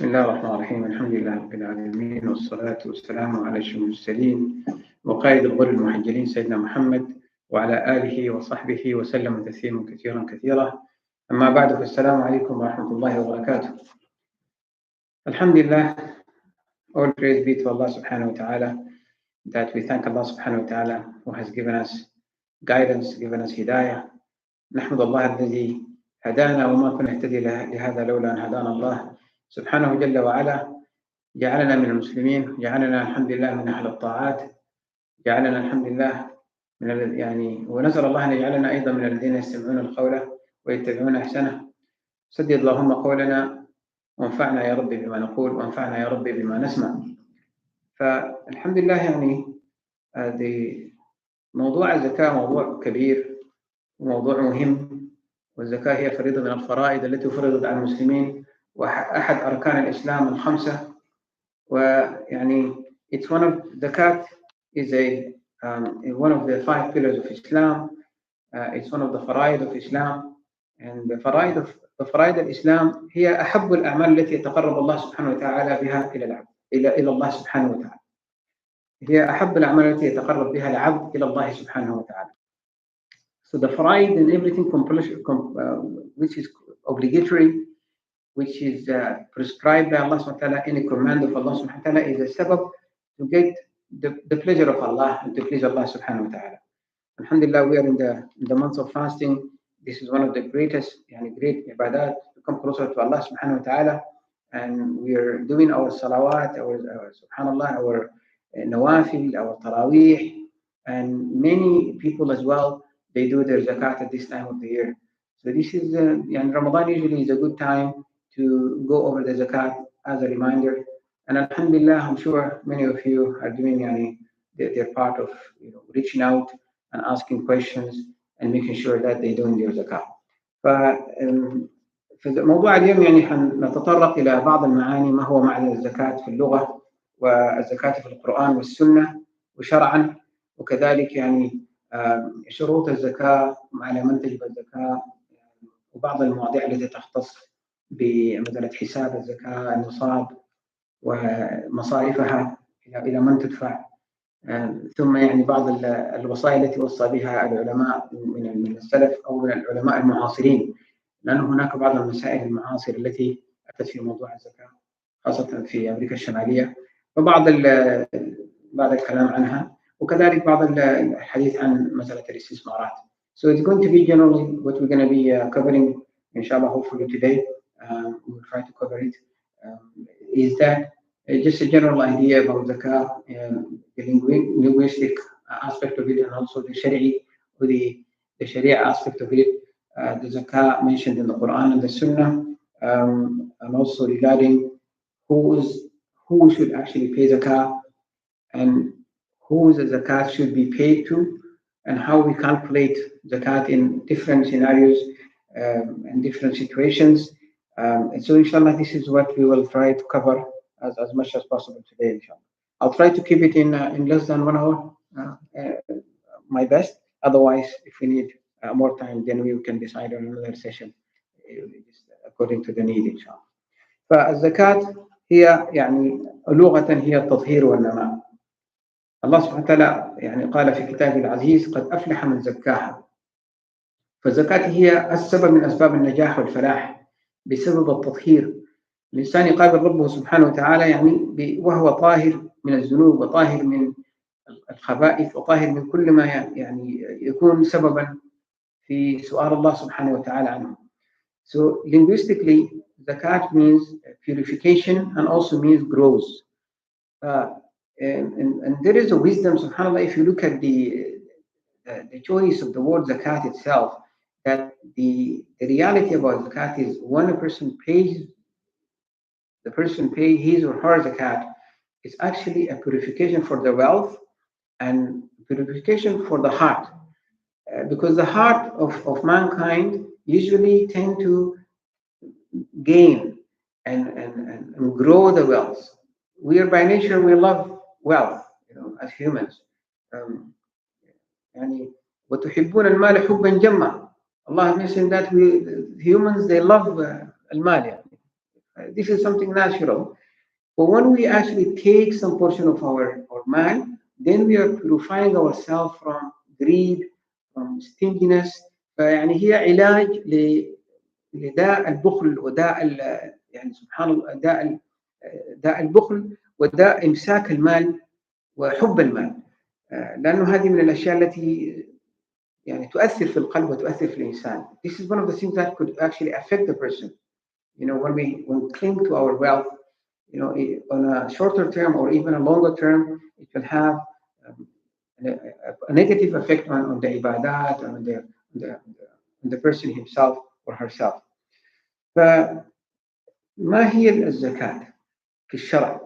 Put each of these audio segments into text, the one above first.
بسم الله الرحمن الرحيم. الحمد لله رب العالمين، والصلاة والسلام على أشرف المرسلين وقائد الغر المحجلين سيدنا محمد وعلى آله وصحبه وسلم تسليما كثيرا كثيرا. أما بعد، فالسلام عليكم ورحمة الله وبركاته. الحمد لله, all praise be to Allah subhanahu wa ta'ala, that we thank Allah subhanahu wa ta'ala who has given us guidance, given us hidayah. نحمد الله الذي هدانا وما كنا نهتدي لهذا لولا أن هدانا الله سبحانه جل وعلا. جعلنا من المسلمين، جعلنا الحمد لله من أهل الطاعات، جعلنا الحمد لله من ونسأل الله أن يجعلنا أيضا من الذين يستمعون القول ويتبعون أحسنه. سدد اللهم قولنا وانفعنا يا رب بما نقول، وانفعنا يا رب بما نسمع. فالحمد لله موضوع الزكاة موضوع كبير وموضوع مهم، والزكاة هي فريضة من الفرائض التي فرضت على المسلمين وأحد أركان الإسلام الخمسة. it's one of zakat is one of the 5 pillars of Islam. It's one of the فرائض of Islam, and the فرائض الإسلام هي أحب الأعمال التي يتقرب الله سبحانه وتعالى بها إلى العبد إلى الله سبحانه وتعالى. هي أحب الأعمال التي يتقرب بها العبد إلى الله سبحانه وتعالى. So the fara'id and everything which is obligatory, which is prescribed by Allah subhanahu wa ta'ala, any command of Allah subhanahu wa ta'ala, is a sabab to get the pleasure of Allah and to please Allah subhanahu wa ta'ala. Alhamdulillah, we are in the month of fasting. This is one of the great ibadat to come closer to Allah subhanahu wa ta'ala, and we are doing our salawat, our subhanallah, our nawafil, our taraweeh, and many people as well, they do their zakat at this time of the year. So this is Ramadan usually is a good time to go over the zakat as a reminder. And alhamdulillah, I'm sure many of you are doing their part of reaching out and asking questions and making sure that they're doing their zakat. في موضوع اليوم حنتطرق إلى بعض المعاني، ما هو معنى الزكاة في اللغة، والزكاة في القرآن والسنة وشرعا، وكذلك شروط الزكاة، على من تجب الزكاة، وبعض المواضيع التي تختص بمسألة حساب الزكاة، النصاب ومصاريفها إلى من تدفع، ثم بعض الوصايا التي وصى بها العلماء من السلف أو من العلماء المعاصرين، لأن هناك بعض المسائل المعاصرة التي أتت في موضوع الزكاة خاصة في أمريكا الشمالية، وبعض الكلام عنها، وكذلك بعض الحديث عن مسألة الاستثمارات. So it's going to be generally what we're going to be covering, inshallah, hopefully today. We'll try to cover it. Is that just a general idea about zakah, the linguistic aspect of it, and also the shari'i, or the sharia aspect of it, the zakah mentioned in the Quran and the Sunnah, and also regarding who should actually pay zakah, and who the zakat should be paid to, and how we calculate zakat in different scenarios and different situations. So inshallah, this is what we will try to cover as much as possible today, inshallah. I'll try to keep it in less than 1 hour, my best. Otherwise, if we need more time, then we can decide on another session according to the need, inshallah. فالزكاة هي لغة هي التطهير والنماء. الله سبحانه وتعالى قال في كتابه العزيز: قد أفلح من زكاها. فالزكاة هي السبب من أسباب النجاح والفلاح، بسبب التطهير. الإنسان يقابل ربه سبحانه وتعالى وهو طاهر من الذنوب، وطاهر من الخبائث، وطاهر من كل ما يكون سببا في سؤال الله سبحانه وتعالى عنه. So linguistically, zakat means purification and also means growth. And there is a wisdom, subhanAllah, if you look at the choice of the word zakat itself, that the reality about zakat is when a person pays his or her zakat, it's actually a purification for the wealth and purification for the heart, because the heart of mankind usually tend to gain and grow the wealth. We are by nature, we love wealth, as humans. وتحبون المال حبا جما. Allah mentioned that humans, they love المال. This is something natural. But when we actually take some portion of our mal, then we are purifying ourselves from greed, from stinginess. فيعني هي علاج لداء البخل وداء يعني سبحان الله داء البخل وداء إمساك المال وحب المال. لأنه هذه من الأشياء التي يعني تؤثر في القلب وتؤثر في الإنسان. This is one of the things that could actually affect the person. You know, when we cling to our wealth, you know, on a shorter term or even a longer term, it will have a negative effect on the ibadat and on the person himself or herself. فما هي الزكاة في الشرع؟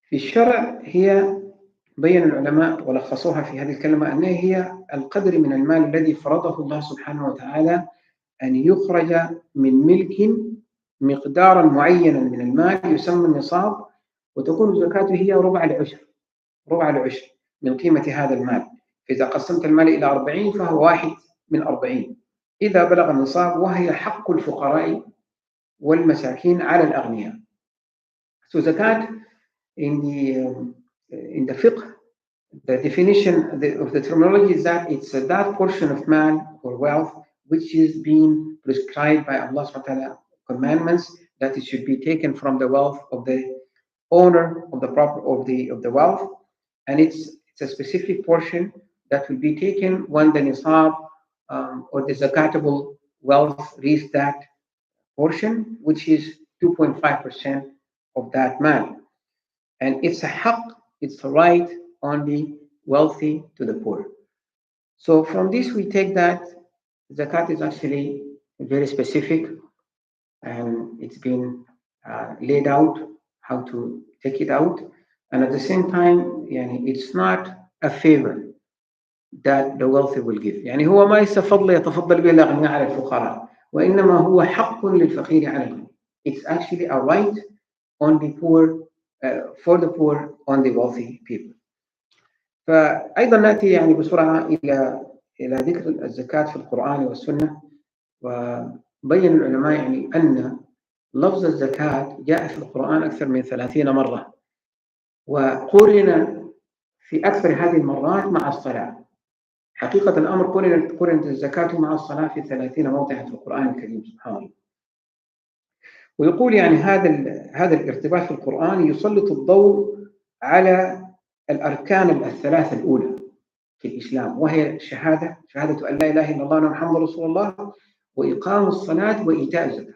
في الشرع هي بين العلماء ولخصوها في هذه الكلمة أنها هي القدر من المال الذي فرضه الله سبحانه وتعالى أن يخرج من ملك مقدارا معينا من المال يسمى النصاب، وتكون زكاته هي ربع العشر من قيمة هذا المال. إذا قسمت المال إلى 40 فهو 1 من 40 إذا بلغ النصاب، وهي حق الفقراء والمساكين على الأغنياء. So zakat in the fiqh, the definition of the terminology is that it's that portion of man or wealth which is being prescribed by Allah subhanahu wa ta'ala commandments that it should be taken from the wealth of the owner of the property of the wealth, and it's a specific portion that will be taken when the nisab or the zakatable wealth reaches that portion, which is 2.5% of that man. And it's a haqq, it's a right on the wealthy to the poor. So from this we take that zakat is actually very specific, and it's been laid out how to take it out. And at the same time, يعني it's not a favor that the wealthy will give. يعني هو ما يستفضل يتفضل به الأغنياء على الفقراء، وإنما هو حق للفقير على الغني. It's actually a right on the poor, for the poor on the wealthy people. فأيضا نأتي يعني بسرعة إلى ذكر الزكاة في القرآن والسنة. وبين العلماء يعني أن لفظ الزكاة جاء في القرآن أكثر من 30 مرة، وقرن في أكثر هذه المرات مع الصلاة. حقيقة الأمر قرنت الزكاة مع الصلاة في 30 موضعا في القرآن الكريم سبحان الله. ويقول يعني هذا الارتباط في القرآن يسلط الضوء على الأركان الثلاثة الأولى في الإسلام، وهي شهادة أن لا إله إلا الله وأن محمد رسول الله، وإقام الصلاة وإيتاء الزكاة.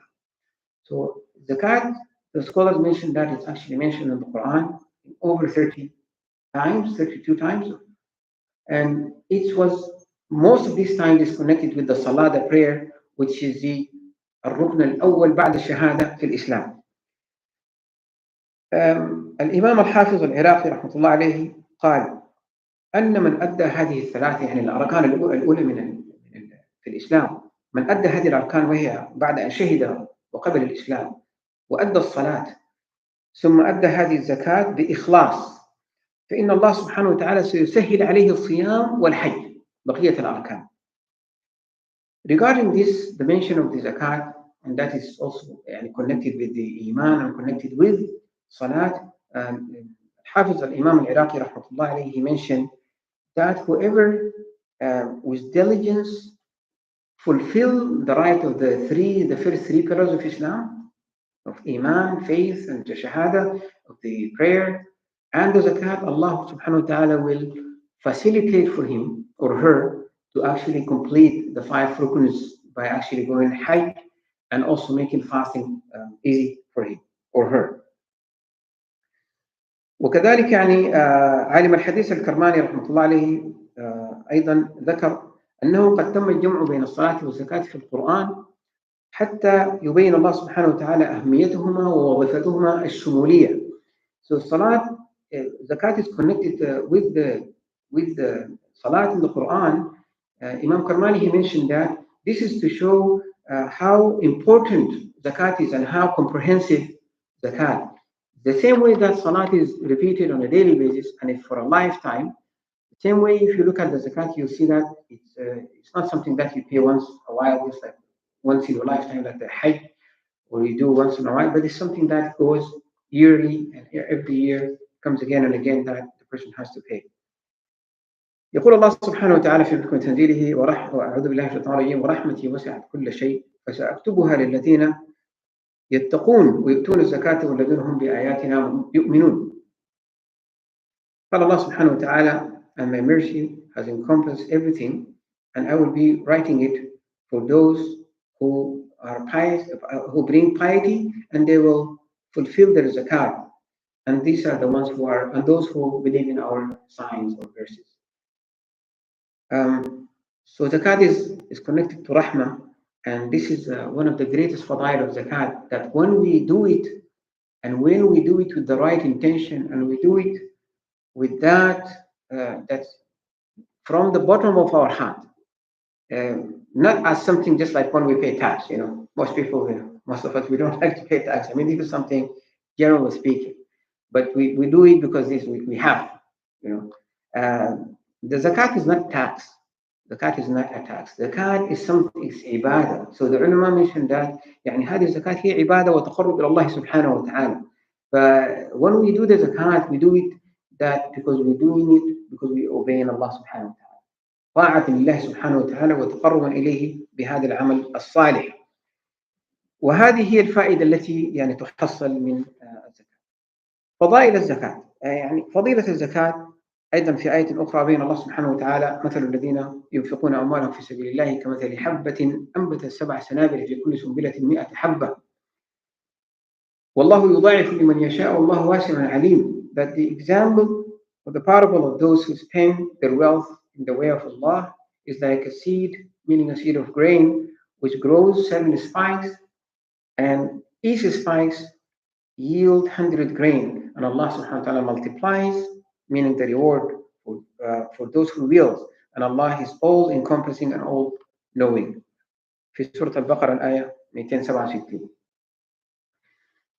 So zakat, the scholars mentioned that it's actually mentioned in the Quran over 30 times, 32 times, and it was most of this time is connected with the salah, the prayer, which is the الركن الأول بعد الشهادة في الإسلام. الإمام الحافظ العراقي رحمة الله عليه قال أن من أدى هذه الثلاثة، يعني الأركان الأولى في الإسلام، من أدى هذه الأركان وهي بعد أن شهد وقبل الإسلام وأدى الصلاة ثم أدى هذه الزكاة بإخلاص، فإن الله سبحانه وتعالى سيسهل عليه الصيام والحج بقية الأركان. Regarding this, the mention of the zakat, and that is also connected with the iman and connected with salat. Hafiz al-Imam al-Iraqi rahmatullah alayhi, he mentioned that whoever with diligence fulfill the right of the first three pillars of Islam, of iman, faith, and shahada, of the prayer and the zakat, Allah subhanahu wa ta'ala will facilitate for him or her to actually complete the 5 rukuns by actually going hajj and also making fasting easy for him or her. وكذلك يعني عالم الحديث الكرماني رحمة الله عليه أيضا ذكر أنه قد تم الجمع بين الصلاة والزكاة في القرآن حتى يبين الله سبحانه وتعالى أهميتهما ووظيفتهما الشمولية. So salat, zakat is connected with the salat in the Quran. Imam Karmani, he mentioned that this is to show how important zakat is and how comprehensive zakat. The same way that salat is repeated on a daily basis and it's for a lifetime, the same way if you look at the zakat, you'll see that it's not something that you pay once a while, just like once in your lifetime, like the hajj or you do once in a while, but it's something that goes yearly, and every year comes again and again that the person has to pay. يقول الله سبحانه وتعالى في محكم تنزيله وأعوذ بالله من الشيطان الرجيم ورحمتي وسعت كل شيء فسأكتبها للذين يتقون ويؤتون الزكاة والذين هم بآياتنا يؤمنون. قال الله سبحانه وتعالى, and my mercy has encompassed everything, and I will be writing it for those who are pious, who bring piety, and they will fulfill their zakat. And these are the ones who are, and those who believe in our signs or verses. So zakat is connected to rahmah, and this is one of the greatest fadail of zakat, that when we do it, and when we do it with the right intention, and we do it with that's from the bottom of our heart, not as something just like when we pay tax. Most people, most of us, we don't like to pay tax. I mean, this is something generally speaking, but we do it because we have. The zakat is not tax. Zakat is not a tax. Zakat is something, it's ibadah. So the ulama mentioned that هذه الزكاة هي عبادة وتقرب إلى الله سبحانه وتعالى. But when we do the zakat, we do it that because we're doing it because we obey Allah subhanahu wa ta'ala. طاعة لله سبحانه وتعالى وتقربا إليه بهذا العمل الصالح. وهذه هي الفائدة التي تحصل من الزكاة. فضائل الزكاة، فضيلة الزكاة أيضا في آية أخرى بين الله سبحانه وتعالى مثل الذين ينفقون أموالهم في سبيل الله كمثل حبة أنبتت 7 سنابل في كل سنبلة 100 حبة والله يضاعف لمن يشاء والله واسع عليم. That the example or the parable of those who spend their wealth in the way of Allah is like a seed, meaning a seed of grain, which grows 7 spikes, and each spikes yield 100 grain, and Allah subhanahu wa ta'ala multiplies, meaning the reward for those who wills, and Allah is all encompassing and all knowing. في سورة البقرة الآية 267.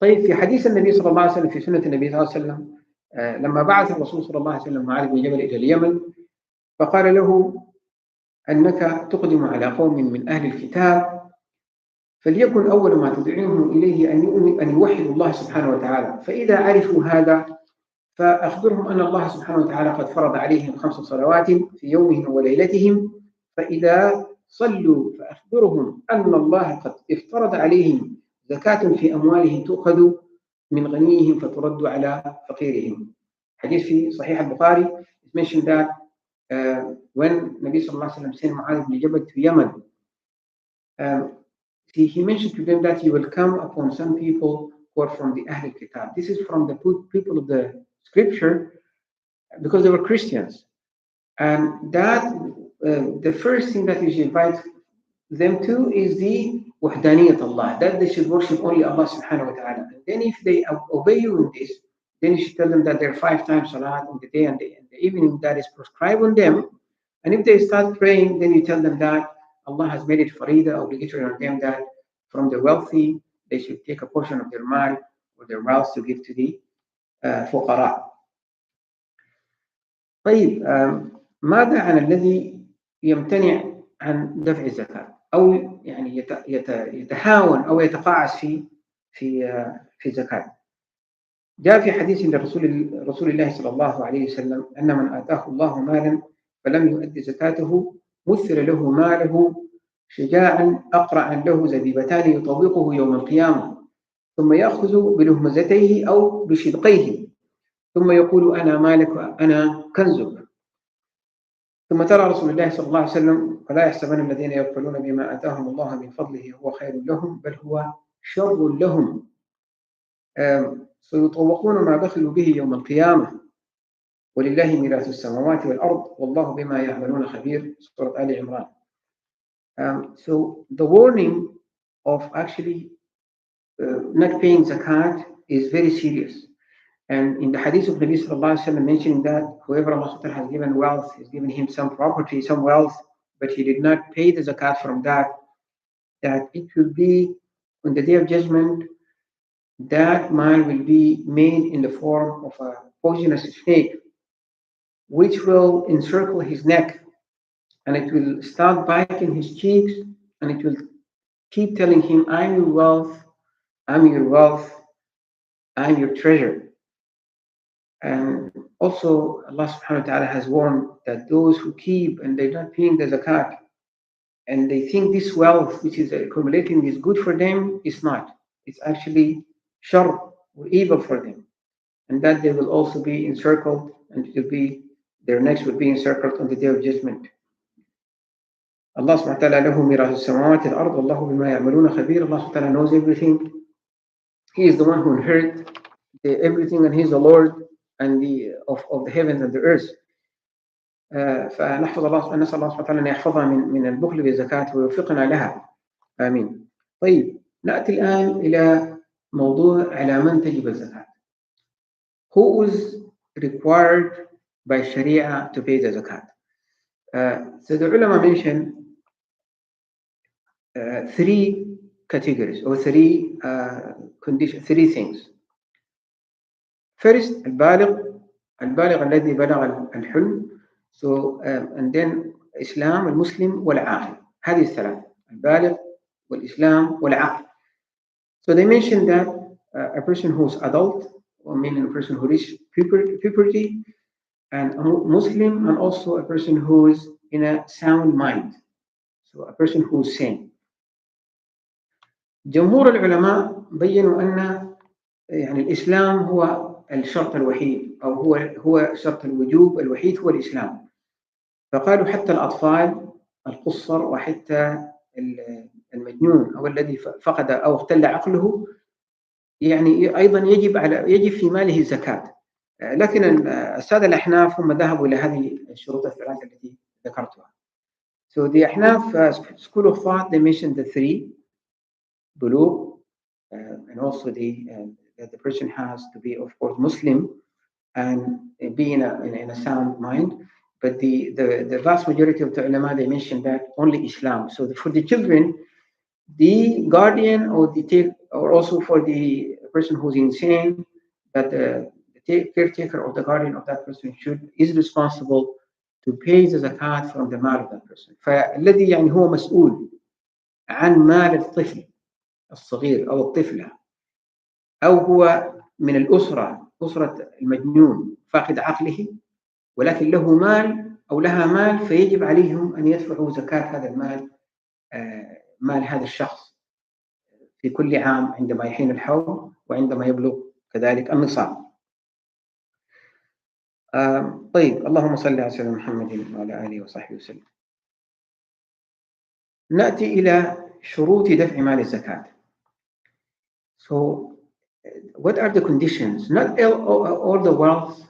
طيب في حديث النبي صلى الله عليه وسلم في سنة النبي صلى الله عليه وسلم لما بعث الرسول صلى الله عليه وسلم معاذ بن جبل إلى اليمن فقال له أنك تقدم على قوم من أهل الكتاب فليكن أول ما تدعوهم إليه أن يوحدوا الله سبحانه وتعالى، فإذا عرفوا هذا فأخبرهم أن الله سبحانه وتعالى قد فرض عليهم 5 صلوات في يومهم وليلتهم، فإذا صلوا فأخبرهم أن الله قد افترض عليهم زكاة في أموالهم تؤخذ من غنيهم فترد على فقيرهم. حديث في صحيح البخاري. It mentioned that when Nabi sallallahu alaihi wasallam sent Mu'adh ibn Jabal to Yemen, he mentioned to them that he will come upon some people who are from the Ahl Kitab. This is from the people of the scripture because they were Christians, and that the first thing that you should invite them to is the wahdaniyat Allah, that they should worship only Allah subhanahu wa ta'ala. And then if they obey you in this, then you should tell them that there are 5 times salat in the day and the evening that is prescribed on them. And if they start praying, then you tell them that Allah has made it farida, obligatory on them, that from the wealthy they should take a portion of their mal or their wealth to give to the fuqara. طيب ماذا عن الذي يمتنع عن دفع الزكاة أو يتهاون أو يتقاعس في الزكاة؟ جاء في حديث عند رسول الله صلى الله عليه وسلم أن من آتاه الله مالا فلم يؤد زكاته مثل له ماله شجاعا أقرعا له زبيبتان يطوقه يوم القيامة ثم يأخذ بلهمزتيه أو بشدقيه ثم يقول أنا مالك وأنا كنزك. ثم ترى رسول الله صلى الله عليه وسلم فلا يحسبن الذين يبخلون بما آتاهم الله من فضله هو خير لهم بل هو شر لهم سيطوقون ما بخلوا به يوم القيامة ولله ميراث السماوات والأرض والله بما يعملون خبير. سورة آل عمران. So the warning of actually not paying zakat is very serious. And in the hadith of Nabi sallallahu alaihi wasallam mentioning that whoever Allah has given wealth, has given him some property, some wealth, but he did not pay the zakat from that it will be on the day of judgment, that man will be made in the form of a poisonous snake, which will encircle his neck, and it will start biting his cheeks, and it will keep telling him, I'm your wealth, I'm your wealth, I'm your treasure. And also, Allah subhanahu wa ta'ala has warned that those who keep and they're not paying the zakat and they think this wealth which is accumulating is good for them, it's not. It's actually shar or evil for them. And that they will also be encircled and it will be their necks will be encircled on the day of judgment. Allah subhanahu wa ta'ala له ميراث السماوات والأرض والله بما يعملون خبير. Allah subhanahu wa ta'ala knows everything. He is the one who inherits everything and He is the Lord and of the heavens and the earth. فنحفظ الله نسأل الله سبحانه وتعالى أن يحفظها من البخل بالزكاة ويوفقنا لها. آمين. طيب نأتي الآن إلى موضوع على من تجب الزكاة. Who is required by Sharia to pay the zakat? So the ulama mentioned three categories or three conditions, three things. First, البالغ الذي بلغ الحلم. So and then Islam, المسلم والعاقل. هذه الثلاث: البالغ والإسلام والعقل. So they mentioned that a person who is adult, or meaning a person who reached puberty, and a Muslim, and also a person who is in a sound mind. So a person who is sane. جمهور العلماء بينوا أن يعني الإسلام هو الشرط الوحيد أو هو شرط الوجوب الوحيد هو الإسلام. فقالوا حتى الأطفال القصر وحتى المجنون أو الذي فقد أو اختل عقله يعني أيضا يجب في ماله الزكاة. لكن السادة الأحناف هم ذهبوا إلى هذه الشروط الثلاثة التي ذكرتها. So the Ahnaf school of thought, they mentioned the three: بلوغ, and also that the person has to be, of course, Muslim and be in a sound mind. But the vast majority of the ulama, they mentioned that only Islam. So for the children, the guardian or also for the person who's insane, that the caretaker or the guardian of that person is responsible to pay the zakat from the mal of that person. فالذي يعني هو مسؤول عن مال الطفل الصغير أو الطفلة، أو هو من أسرة المجنون فاقد عقله ولكن له مال أو لها مال، فيجب عليهم أن يدفعوا زكاة هذا المال، مال هذا الشخص في كل عام عندما يحين الحول وعندما يبلغ كذلك النصاب. طيب اللهم صل على سيدنا محمد وعلى آله وصحبه وسلم. نأتي إلى شروط دفع مال الزكاة. So what are the conditions? Not all the wealth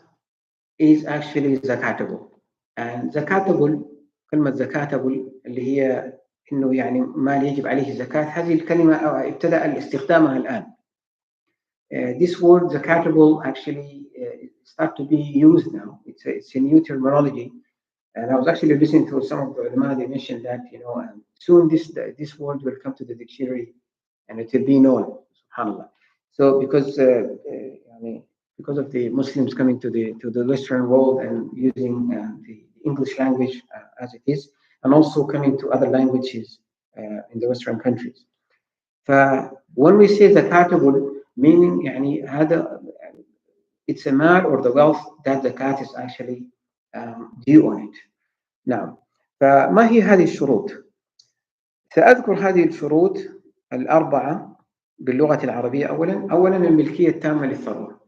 is actually zakatable. And zakatable، كلمة zakatable اللي هي إنه يعني مال يجب عليه الزكاة، هذه الكلمة ابتدأ استخدامها الآن. This word zakatable actually start to be used now. It's a new terminology. And I was actually listening to some of the ulama, they mentioned that soon this word will come to the dictionary and it will be known, subhanallah. So because of the Muslims coming to the Western world and using the English language as it is, and also coming to other languages in the Western countries. When we say zakatable, meaning يعني هذا it's a mal or the wealth that the zakat is actually due on it. نعم. فما هي هذه الشروط؟ سأذكر هذه الشروط الأربعة باللغة العربية. أولا الملكية التامة للثروة.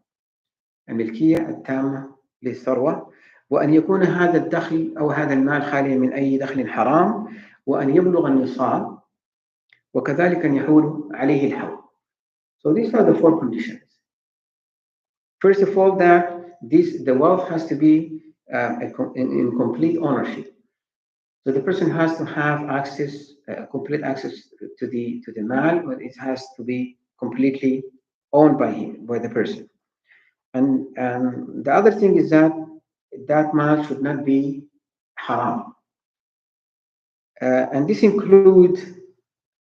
الملكية التامة للثروة، وأن يكون هذا الدخل أو هذا المال خاليا من أي دخل حرام، وأن يبلغ النصاب، وكذلك أن يحول عليه الحول. So these are the four conditions. First of all, that the wealth has to be in complete ownership. So the person has to have complete access to the mal, but it has to be completely owned by the person. And the other thing is that mal should not be haram. And this includes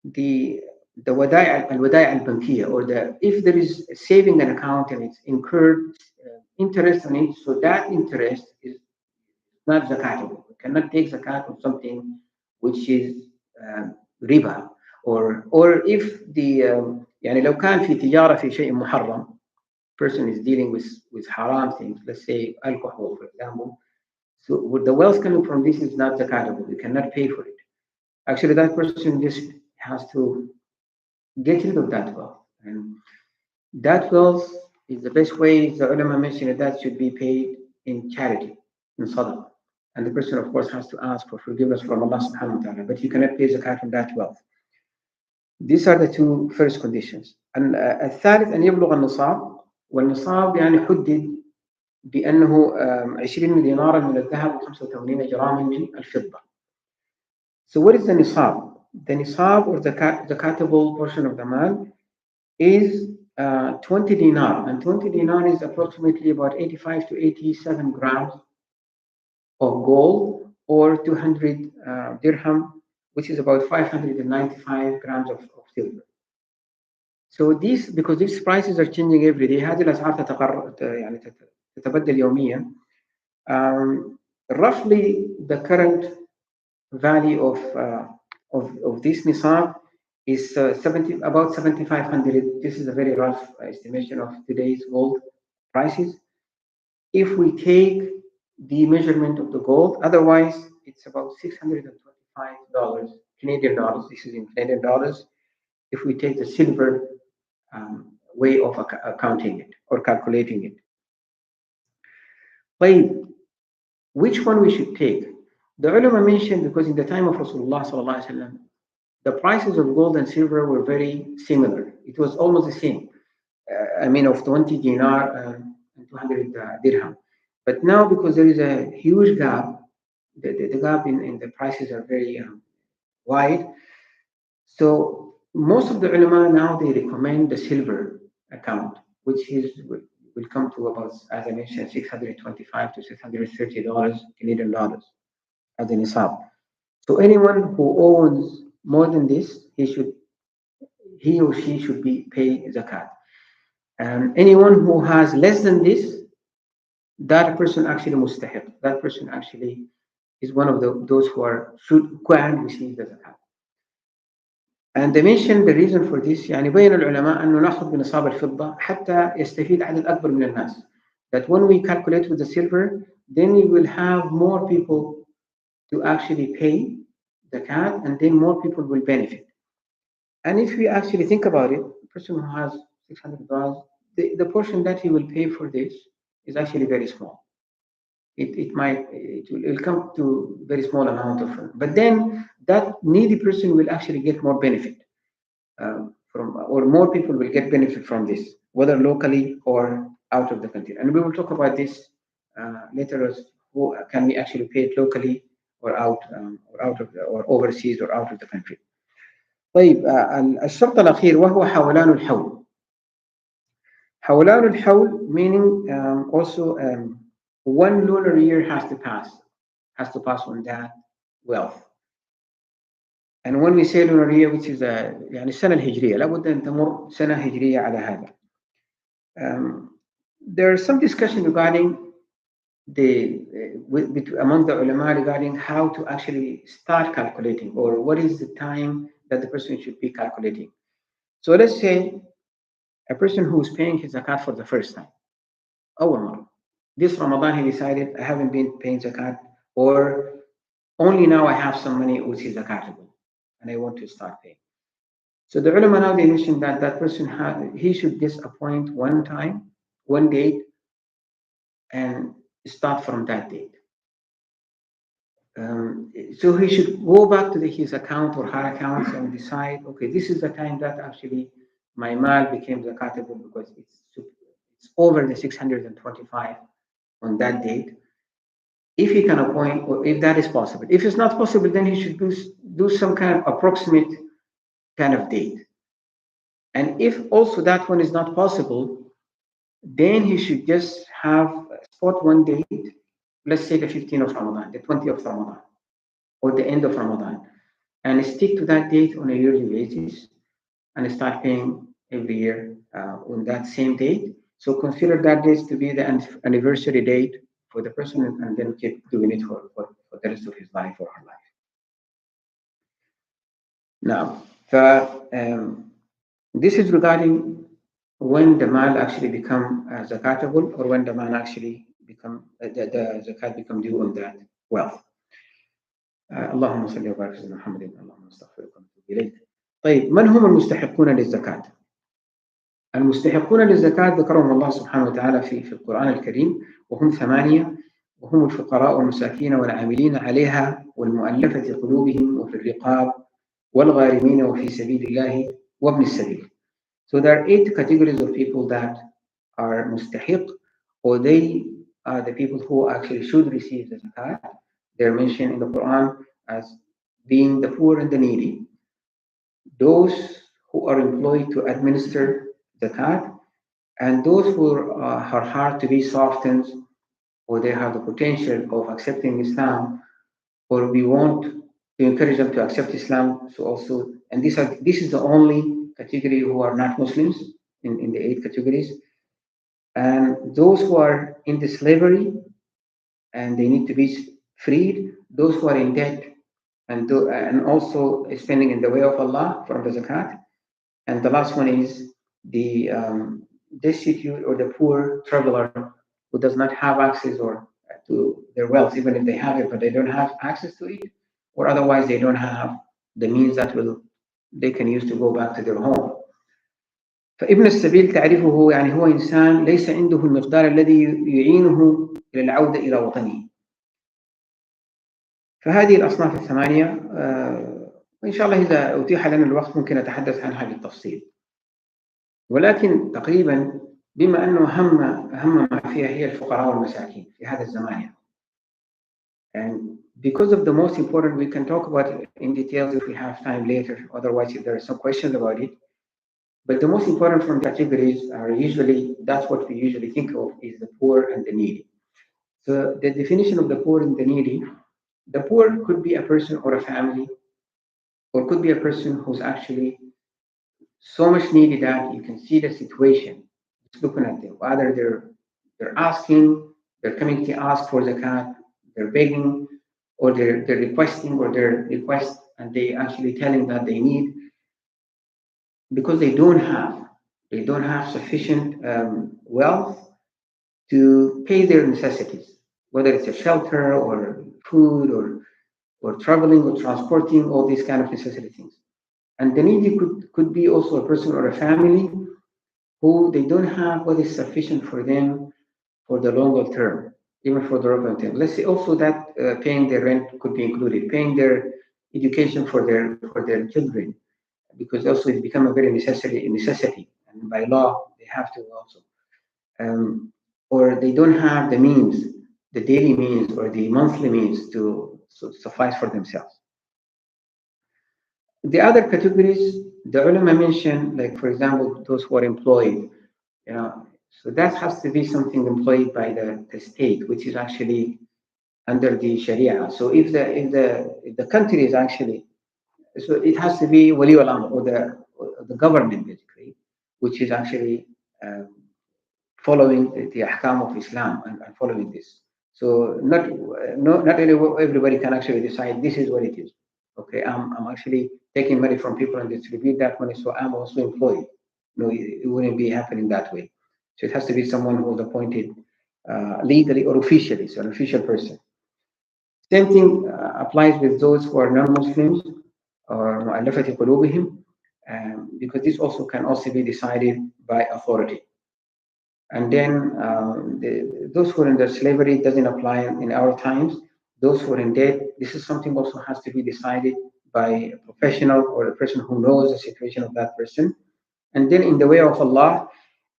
the al-wadai' al-bankiyya, or if there is a saving an account and it's incurred interest on it, so that interest is not zakatable. You cannot take zakat on something which is riba, or if the يعني لو كان في تجارة في شيء محرم, person is dealing with haram things, let's say alcohol, for example. So the wealth coming from this is not zakatable. You cannot pay for it. Actually, that person just has to get rid of that wealth. And that wealth is the best way, the ulama mentioned, that should be paid in charity, in sadaqah. And the person, of course, has to ask for forgiveness from Allah subhanahu wa ta'ala, but you cannot pay zakat from that wealth. These are the two first conditions. الثالث أن يبلغ النصاب, والنصاب يعني حدد بأنه 20 دينارا من الذهب و85 جراما من الفضة. So what is the nisab? The nisab, or the zakatable portion of the mal, is 20 dinar, and 20 dinar is approximately about 85 to 87 grams of gold, or 200 dirham, which is about 595 grams of silver. So these, because these prices are changing every day, هذه الأسعار يعني تتبدل يوميا. Roughly, the current value of this nisab is about 7,500. This is a very rough estimation of today's gold prices. If we take the measurement of the gold, otherwise it's about $625 Canadian dollars. This is in Canadian dollars. If we take the silver way of accounting it or calculating it. But which one we should take? The ulama mentioned, because in the time of Rasulullah sallallahu alaihi wasallam, the prices of gold and silver were very similar. It was almost the same. Of 20 dinar and 200 dirham. But now, because there is a huge gap, the gap in the prices are very wide. So most of the ulama now, they recommend the silver account, which will come to about, as I mentioned, $625 to $630 Canadian dollars as an nisab. So anyone who owns more than this, he or she should be pay zakat. And anyone who has less than this, that person actually mustahiq. That person actually is one of those who can receive the zakat. And they mentioned the reason for this. يعني بين العلماء أنه نأخذ بنصاب الفضة حتى يستفيد عدد أكبر من الناس. That when we calculate with the silver, then we will have more people to actually pay the zakat, and then more people will benefit. And if we actually think about it, the person who has $600, the portion that he will pay for this is actually very small. It will come to very small amount of, but then that needy person will actually get more benefit or more people will get benefit from this, whether locally or out of the country. And we will talk about this later, as who can we actually pay it locally or or overseas or out of the country. طيب, الشرط الأخير وهو حولان الحول. حولان الحول, meaning also one lunar year has to pass on that wealth. And when we say lunar year, which is يعني السنة الهجرية, لابد أن تمر سنة هجرية على هذا. There is some discussion regarding among the ulama regarding how to actually start calculating, or what is the time that the person should be calculating. So let's say a person who is paying his zakat for the first time. أول مرة. This Ramadan he decided, I haven't been paying zakat, or only now I have some money which is zakatable and I want to start paying. So the ulama now, they mentioned that person he should just appoint one time, one date, and start from that date. So he should go back to his account or her accounts and decide, okay, this is the time that actually my mal became zakatable, because it's over the 625 on that date. If he can appoint, or if that is possible. If it's not possible, then he should do some kind of approximate kind of date. And if also that one is not possible, then he should just spot one date, let's say the 15th of Ramadan, the 20th of Ramadan, or the end of Ramadan, and stick to that date on a yearly basis and start paying every year on that same date. So consider that date to be the anniversary date for the person, and then keep doing it for the rest of his life or her life. Now, This is regarding when the mal actually become zakatable, or when the mal actually become the zakat become due on that wealth. اللهم صل وبارك على محمد اللهم نستغفرك ونتوب اليك. طيب، من هم المستحقون للزكاة؟ المستحقون للزكاة ذكرهم الله سبحانه وتعالى في القرآن الكريم، وهم 8، وهم الفقراء والمساكين والعاملين عليها والمؤلفة قلوبهم وفي الرقاب والغارمين وفي سبيل الله وابن السبيل. So there are 8 categories of people that are mustahiq, or they are the people who actually should receive the zakat. They're mentioned in the Quran as being the poor and the needy, those who are employed to administer zakat, and those who are hard to be softened, or they have the potential of accepting Islam, or we want to encourage them to accept Islam. So also, and this is the only category who are not Muslims in the 8 categories, and those who are in the slavery and they need to be freed, those who are in debt, and also spending in the way of Allah from the zakat. And the last one is the destitute or the poor traveler who does not have access or to their wealth, even if they have it, but they don't have access to it, or otherwise they don't have the means that they can use to go back to their home. فابن السبيل تعرفه يعني هو إنسان ليس عنده المقدار الذي يعينه إلى العودة إلى وطنه. فهذه الأصناف ال8، وإن شاء الله إذا أتيح لنا الوقت ممكن أتحدث عنها بالتفصيل. ولكن تقريبا بما أنه أهم ما فيها هي الفقراء والمساكين في هذا الزمان. And because of the most important, we can talk about it in details if we have time later. Otherwise, if there are some questions about it. But the most important from categories are usually, that's what we usually think of, is the poor and the needy. So the definition of the poor and the needy, the poor could be a person or a family, or could be a person who's actually so much needy that you can see the situation, just looking at them. Whether they're asking, they're coming to ask for zakat, they're begging, or they're requesting, or their request, and they actually telling that they need, because they don't have sufficient wealth to pay their necessities, whether it's a shelter or food or traveling or transporting, all these kind of necessity things. And the needy could be also a person or a family who they don't have what is sufficient for them for the longer term, even for the longer term. Let's say also that paying their rent could be included, paying their education for their children, because also it's become a very necessity, and by law they have to also. Or they don't have the means, the daily means or the monthly means to suffice for themselves. The other categories, the ulama mentioned, like for example, those who are employed, so that has to be something employed by the state, which is actually under the Sharia. So if the country is actually, so it has to be wali al-amr, or the government basically, which is actually following the ahkam of Islam and following this. So not everybody can actually decide this is what it is. Okay, I'm actually taking money from people and distribute that money, so I'm also employed. No, it wouldn't be happening that way. So it has to be someone who's appointed legally or officially, so an official person. Same thing applies with those who are non-Muslims or مؤلفة قلوبهم, because this also can also be decided by authority. And then those who are under slavery doesn't apply in our times. Those who are in debt, this is something also has to be decided by a professional or a person who knows the situation of that person. And then in the way of Allah,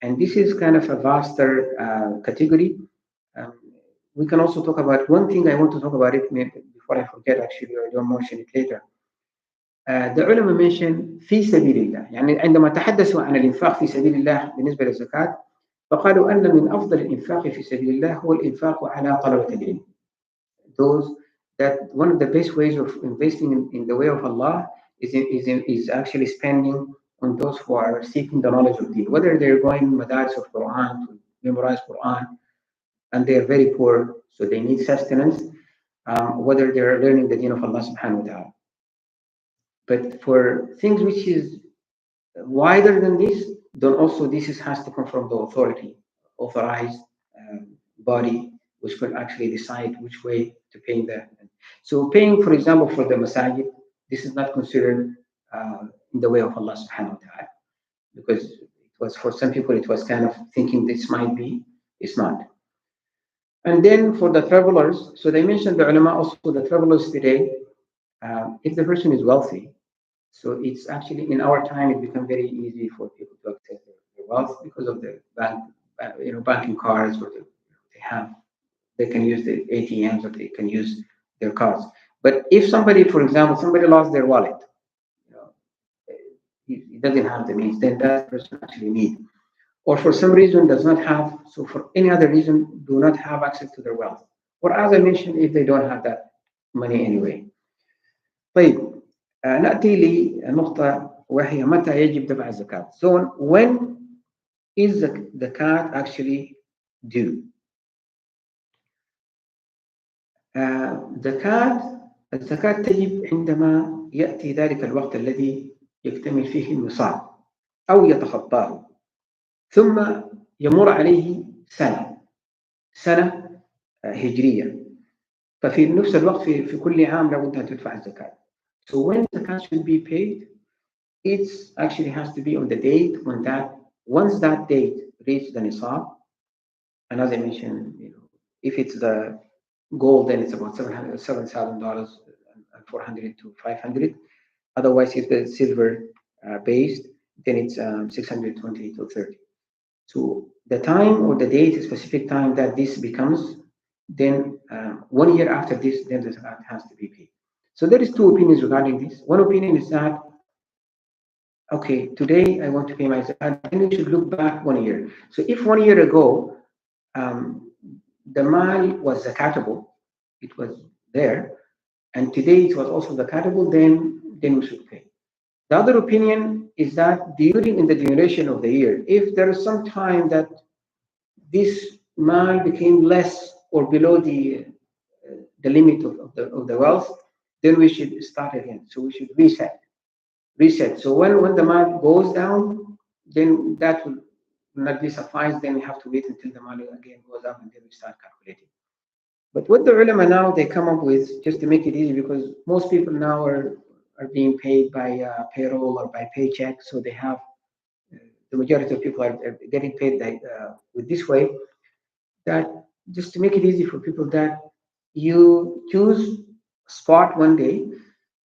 and this is kind of a vaster category. We can also talk about one thing I want to talk about it before I forget, actually, or I don't mention it later. The ulama mentioned في سبيل الله، يعني عندما تحدثوا عن الإنفاق في سبيل الله بالنسبة للزكاة، فقالوا أن من أفضل الإنفاق في سبيل الله هو الإنفاق على طلبة العلم. Those that one of the best ways of investing in the way of Allah is actually spending on those who are seeking the knowledge of Deen, whether they're going madaris of Quran to memorize Quran, and they are very poor, so they need sustenance, whether they're learning the Deen of Allah subhanahu wa ta'ala. But for things which is wider than this, then also this has to come from the authority, authorized body, which will actually decide which way to pay the. So paying, for example, for the masajid, this is not considered in the way of Allah subhanahu wa ta'ala, because it was for some people, it was kind of thinking this might be, it's not. And then for the travelers, so they mentioned the ulama also, the travelers today, if the person is wealthy, so it's actually in our time it become very easy for people to access their wealth because of the banking cards, or they can use the ATMs, or they can use their cards. But if somebody, for example, somebody lost their wallet, you know, he doesn't have the means, then that person actually need, or for some reason does not have, so for any other reason do not have access to their wealth, or as I mentioned, if they don't have that money anyway. طيب نأتي لنقطة وهي متى يجب دفع الزكاة. So when is the zakat actually due? الزكاة تجب عندما يأتي ذلك الوقت الذي يكتمل فيه النصاب أو يتخطاه، ثم يمر عليه سنة هجرية، ففي نفس الوقت في كل عام لابد أن تدفع الزكاة. So when zakat should be paid, it actually has to be on the date when once that date reaches the nisab, and as I mentioned, if it's the gold, then it's about $7,000 and 400 to 500. Otherwise, if the silver based, then it's 620 to 30. So the time or the date, a specific time that this becomes, then 1 year after this, then the zakat has to be paid. So there is two opinions regarding this. One opinion is that, okay, today I want to pay my zakat, then we should look back 1 year. So if 1 year ago the mal was zakatable, it was there, and today it was also zakatable, then we should pay. The other opinion is that during the duration of the year, if there is some time that this mal became less or below the limit of the wealth, then we should start again. So we should reset. So when the mal goes down, then that will not be suffice. Then we have to wait until the mal again goes up, and then we start calculating. But what the ulama now they come up with, just to make it easy, because most people now are being paid by payroll or by paycheck, so they have the majority of people are getting paid with this way. That just to make it easy for people, that you choose spot 1 day,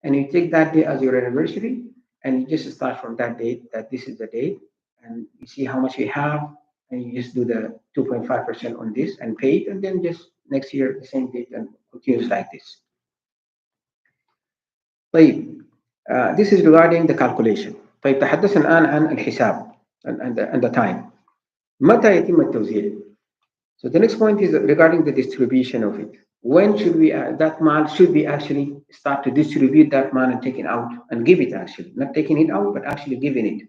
and you take that day as your anniversary, and you just start from that date, that this is the date, and you see how much you have, and you just do the 2.5% on this and pay it, and then just next year the same date, and continues like this. طيب this is regarding the calculation. طيب تحدثنا الآن عن الحساب and the time. متى يتم التوزيع? So the next point is regarding the distribution of it. When should we that mal should we actually start to distribute that mal and take it out and give it, actually not taking it out but actually giving it.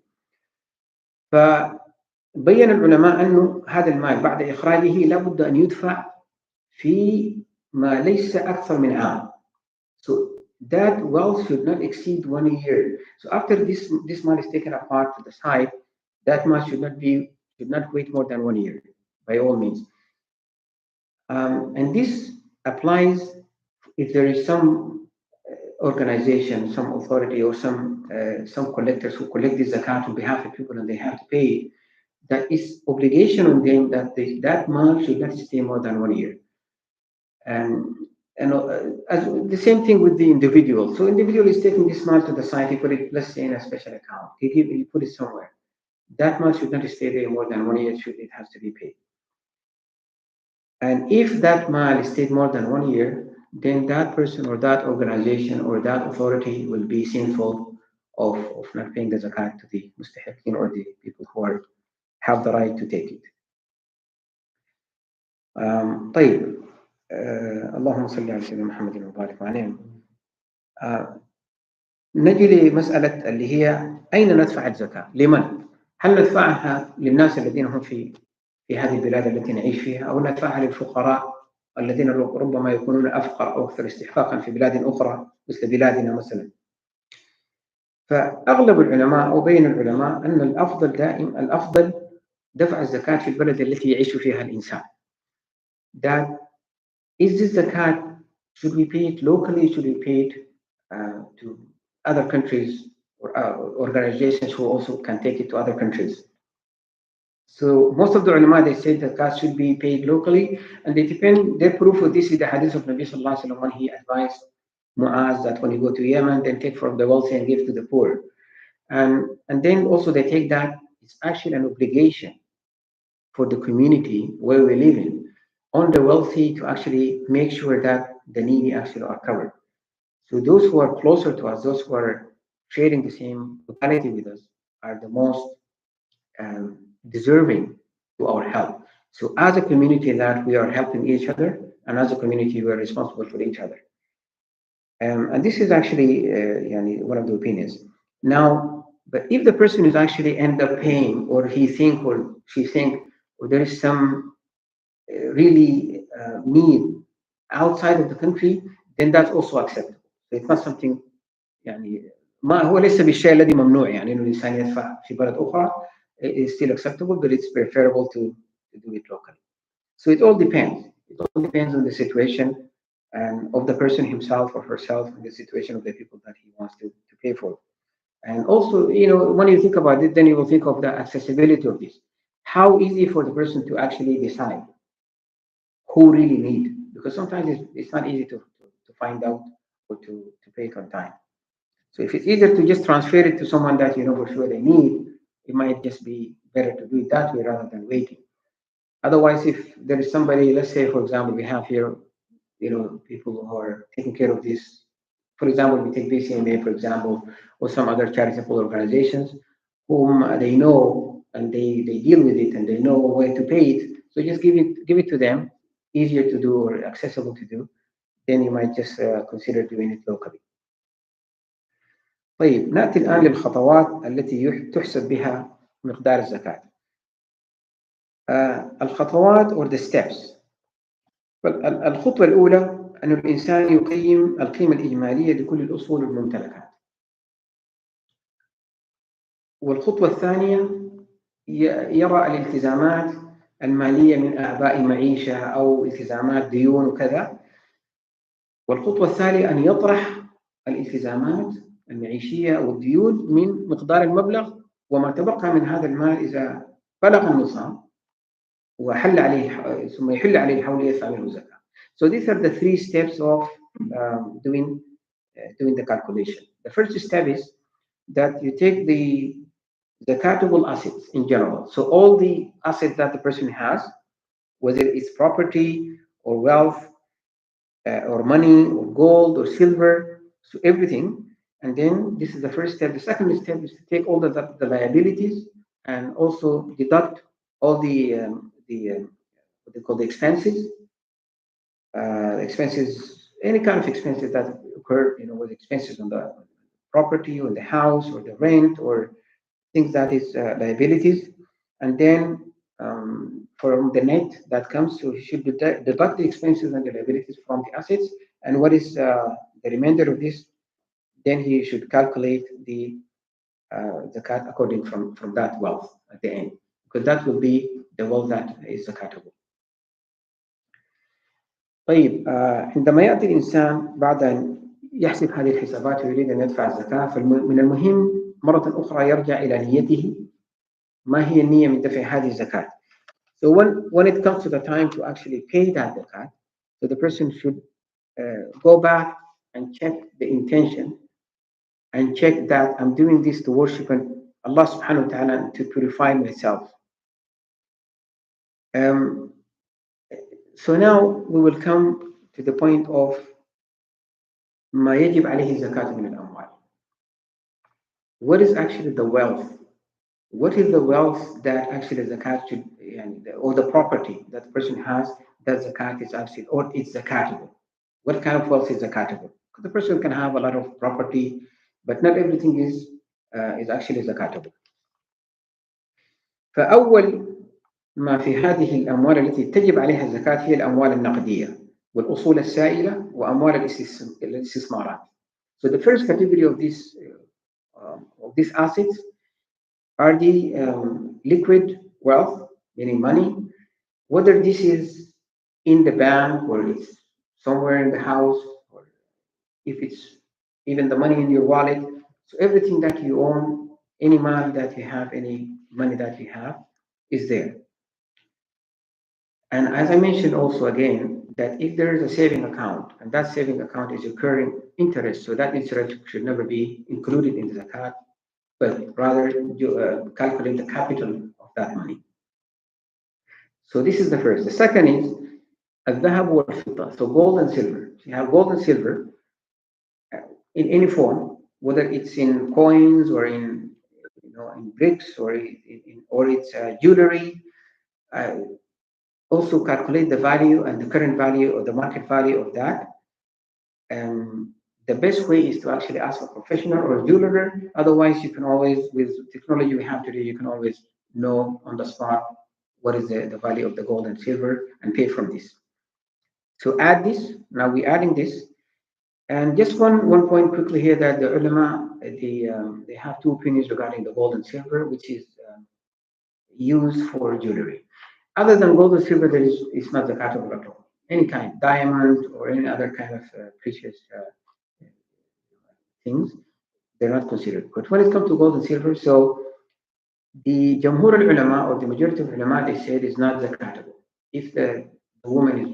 فبين العلماء أنه هذا المال بعد إخراجه لابد أن يدفع في ما ليس أكثر من عام. So that wealth should not exceed 1 year. So after this mal is taken apart to the side, that mal should not wait more than 1 year, by all means. And this applies if there is some organization, some authority, or some collectors who collect the zakat on behalf of people and they have to pay it. That is obligation on them that that mal should not stay more than 1 year. And as the same thing with the individual. So individual is taking this mal to the side, he put it, let's say, in a special account. He put it somewhere. That mal should not stay there more than 1 year. It has to be paid. And if that mal stayed more than 1 year, then that person or that organization or that authority will be sinful of not paying the zakat to the mustahiqin, or the people who have the right to take it. طيب اللهم صل على سيدنا محمد وبارك عليه. نجي لمسألة اللي هي أين ندفع الزكاة؟ لمن؟ هل ندفعها للناس الذين هم في هذه البلاد التي نعيش فيها، أو ندفعها للفقراء الذين ربما يكونون أفقر أو أكثر استحقاقا في بلاد أخرى مثل بلادنا مثلا؟ فأغلب العلماء أو بين العلماء أن الأفضل دفع الزكاة في البلد التي يعيش فيها الإنسان. That is this zakat should be paid locally, should be paid to other countries or organizations who also can take it to other countries. So most of the ulama, they say the zakat should be paid locally, and they depend, their proof of this is the hadith of Nabi sallallahu alaihi wasallam when he advised Mu'az that when you go to Yemen, then take from the wealthy and give to the poor. And then also they take that it's actually an obligation for the community where we live in on the wealthy to actually make sure that the needy actually are covered. So those who are closer to us, those who are sharing the same locality with us, are the most deserving to our help. So as a community that we are helping each other, and as a community we are responsible for each other. And this is actually one of the opinions. Now, but if the person is actually end up paying, or he think or she think, or there is some really need outside of the country, then that's also acceptable. So it's not something يعني ما هو ليس بالشيء الذي ممنوع يعني انه الانسان يدفع في بلد اخرى. It is still acceptable, but it's preferable to do it locally. So it all depends. It all depends on the situation and of the person himself or herself and the situation of the people that he wants to pay for. And also, when you think about it, then you will think of the accessibility of this. How easy for the person to actually decide who really need, because sometimes it's not easy to find out or to pay it on time. So if it's easier to just transfer it to someone that you know for sure they need, it might just be better to do it that way rather than waiting. Otherwise, if there is somebody, let's say, for example, we have here, people who are taking care of this. For example, we take BCMA, for example, or some other charitable organizations whom they know and they deal with it and they know where to pay it. So just give it to them, easier to do or accessible to do. Then you might just consider doing it locally. طيب نأتي الآن للخطوات التي تحسب بها مقدار الزكاة. الخطوات or the steps. الخطوة الأولى أن الإنسان يقيم القيمة الإجمالية لكل الأصول والممتلكات. والخطوة الثانية يرى الالتزامات المالية من أعباء معيشة أو التزامات ديون وكذا. والخطوة الثالثة أن يطرح الالتزامات المعيشية والديون من مقدار المبلغ وما تبقى من هذا المال إذا بلغ النصاب وحل عليه ثم يحل عليه الحول يدفع منه زكاة. So these are the three steps of doing the calculation. The first step is that you take the zakatable assets in general. So all the assets that the person has, whether it's property or wealth or money or gold or silver, so everything. And then this is the first step. The second step is to take all the liabilities and also deduct all the what they call the expenses, any kind of expenses that occur, with expenses on the property or the house or the rent or things that is liabilities. And then from the net that comes, so you should deduct the expenses and the liabilities from the assets. And what is the remainder of this? Then he should calculate the zakat according from that wealth at the end, because that will be the wealth that is zakatable. طيب عندما يأتي الإنسان بعد أن يحسب هذه الحسابات ويريد أن يدفع الزكاة، فمن المهم مرة أخرى يرجع إلى نيته. ما هي النية من دفع هذه الزكاة؟ So when it comes to the time to actually pay that zakat, so the person should go back and check the intention and check that I'm doing this to worship Allah subhanahu wa ta'ala, to purify myself. So now we will come to the point of ما يجب عليه زكاة من الأموال. What is actually the wealth? What is the wealth that actually zakat should, or the property that the person has that zakat is actually, or it's zakatable? What kind of wealth is zakatable? Because the person can have a lot of property, but not everything is actually zakatable. فأول ما في هذه الأموال التي تجب عليها الزكاة هي الأموال النقدية والأصول السائلة وأموال الاستثمارات. So the first category of this of these assets are the liquid wealth, meaning money, whether this is in the bank or it's somewhere in the house, or if it's even the money in your wallet. So everything that you own, any money that you have, any money that you have, is there. And as I mentioned also again, that if there is a saving account and that saving account is accruing interest, so that interest should never be included in the zakat, but rather you calculate the capital of that money. So this is the first. The second is الذهب والفضة, so gold and silver. So you have gold and silver in any form, whether it's in coins or in in bricks or or it's jewelry. Also calculate the value and the current value or the market value of that. The best way is to actually ask a professional or a jeweler. Otherwise, you can always, with technology we have today, you can always know on the spot what is the value of the gold and silver and pay from this. So add this. Now we're adding this. And just one point quickly here, that the ulama, they have two opinions regarding the gold and silver, which is used for jewelry. Other than gold and silver, it's not zakatable at all. Any kind, diamond or any other kind of precious things, they're not considered. But when it comes to gold and silver, so the Jamhur al-Ulama, or the majority of ulama, they said is not zakatable. If the woman is,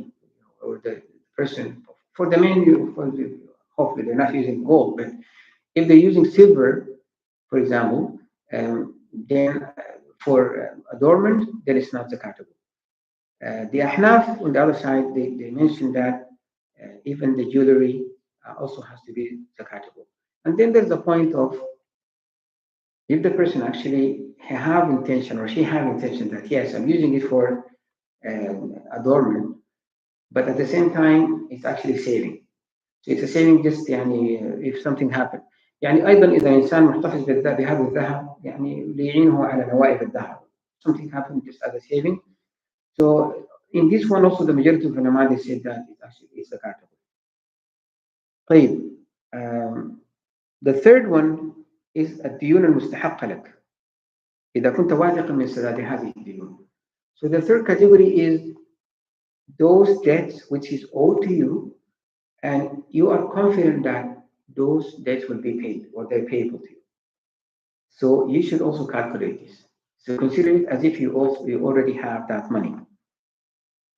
or the person, for the men, hopefully they're not using gold, but if they're using silver, for example, then for adornment, then it's not zakatable. The Ahnaf, on the other side, they mentioned that even the jewelry also has to be zakatable. And then there's the point of, if the person actually have intention, or she have intention that yes, I'm using it for adornment, but at the same time it's actually saving. So it's a saving just يعني if something happened. يعني أيضا إذا إنسان محتفظ بهذا الذهب يعني ليعينه على نوائب الذهب. Something happened just as a saving. So in this one also the majority of ulama they said that it actually is zakatable. طيب. The third one is الديون المستحقة لك إذا كنت واثقا من سداد هذه الديون. So the third category is those debts which is owed to you, and you are confident that those debts will be paid, or they're payable to you. So you should also calculate this. So consider it as if you already have that money.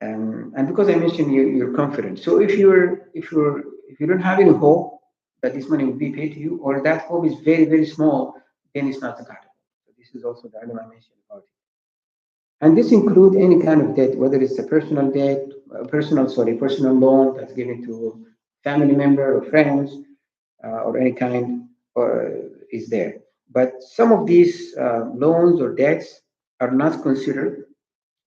And because I mentioned you're confident. So if you don't have any hope that this money will be paid to you, or that hope is very, very small, then it's not zakatable. So this is also the element I mentioned about it. And this includes any kind of debt, whether it's a personal debt, personal loan that's given to family member or friends, or any kind, is there. But some of these loans or debts are not considered,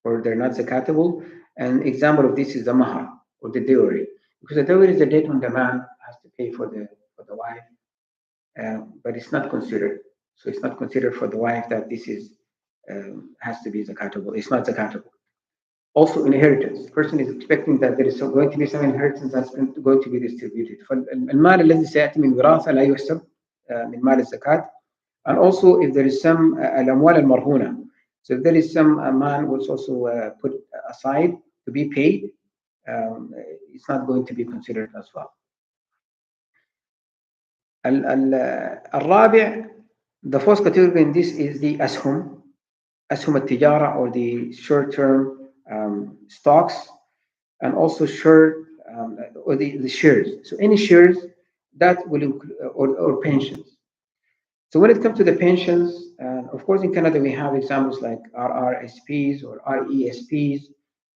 or they're not zakatable. An example of this is the mahar, or the dowry, because the dowry is the debt when the man has to pay for the wife, but it's not considered. So it's not considered for the wife that this is has to be zakatable. It's not zakatable. Also, inheritance. The person is expecting that there is going to be some inheritance that's going to be distributed. فالمال الذي سيأتي من وراثة لا يحسب من مال الزكاة. And also, if there is some الأموال المرهونة, so if there is some amount was also put aside to be paid, it's not going to be considered as well. الرابع, the fourth category in this is the أسهم التجارة, or the short-term stocks, and also or the shares. So any shares that will include, or pensions. So when it comes to the pensions, of course in Canada we have examples like RRSPs or RESPs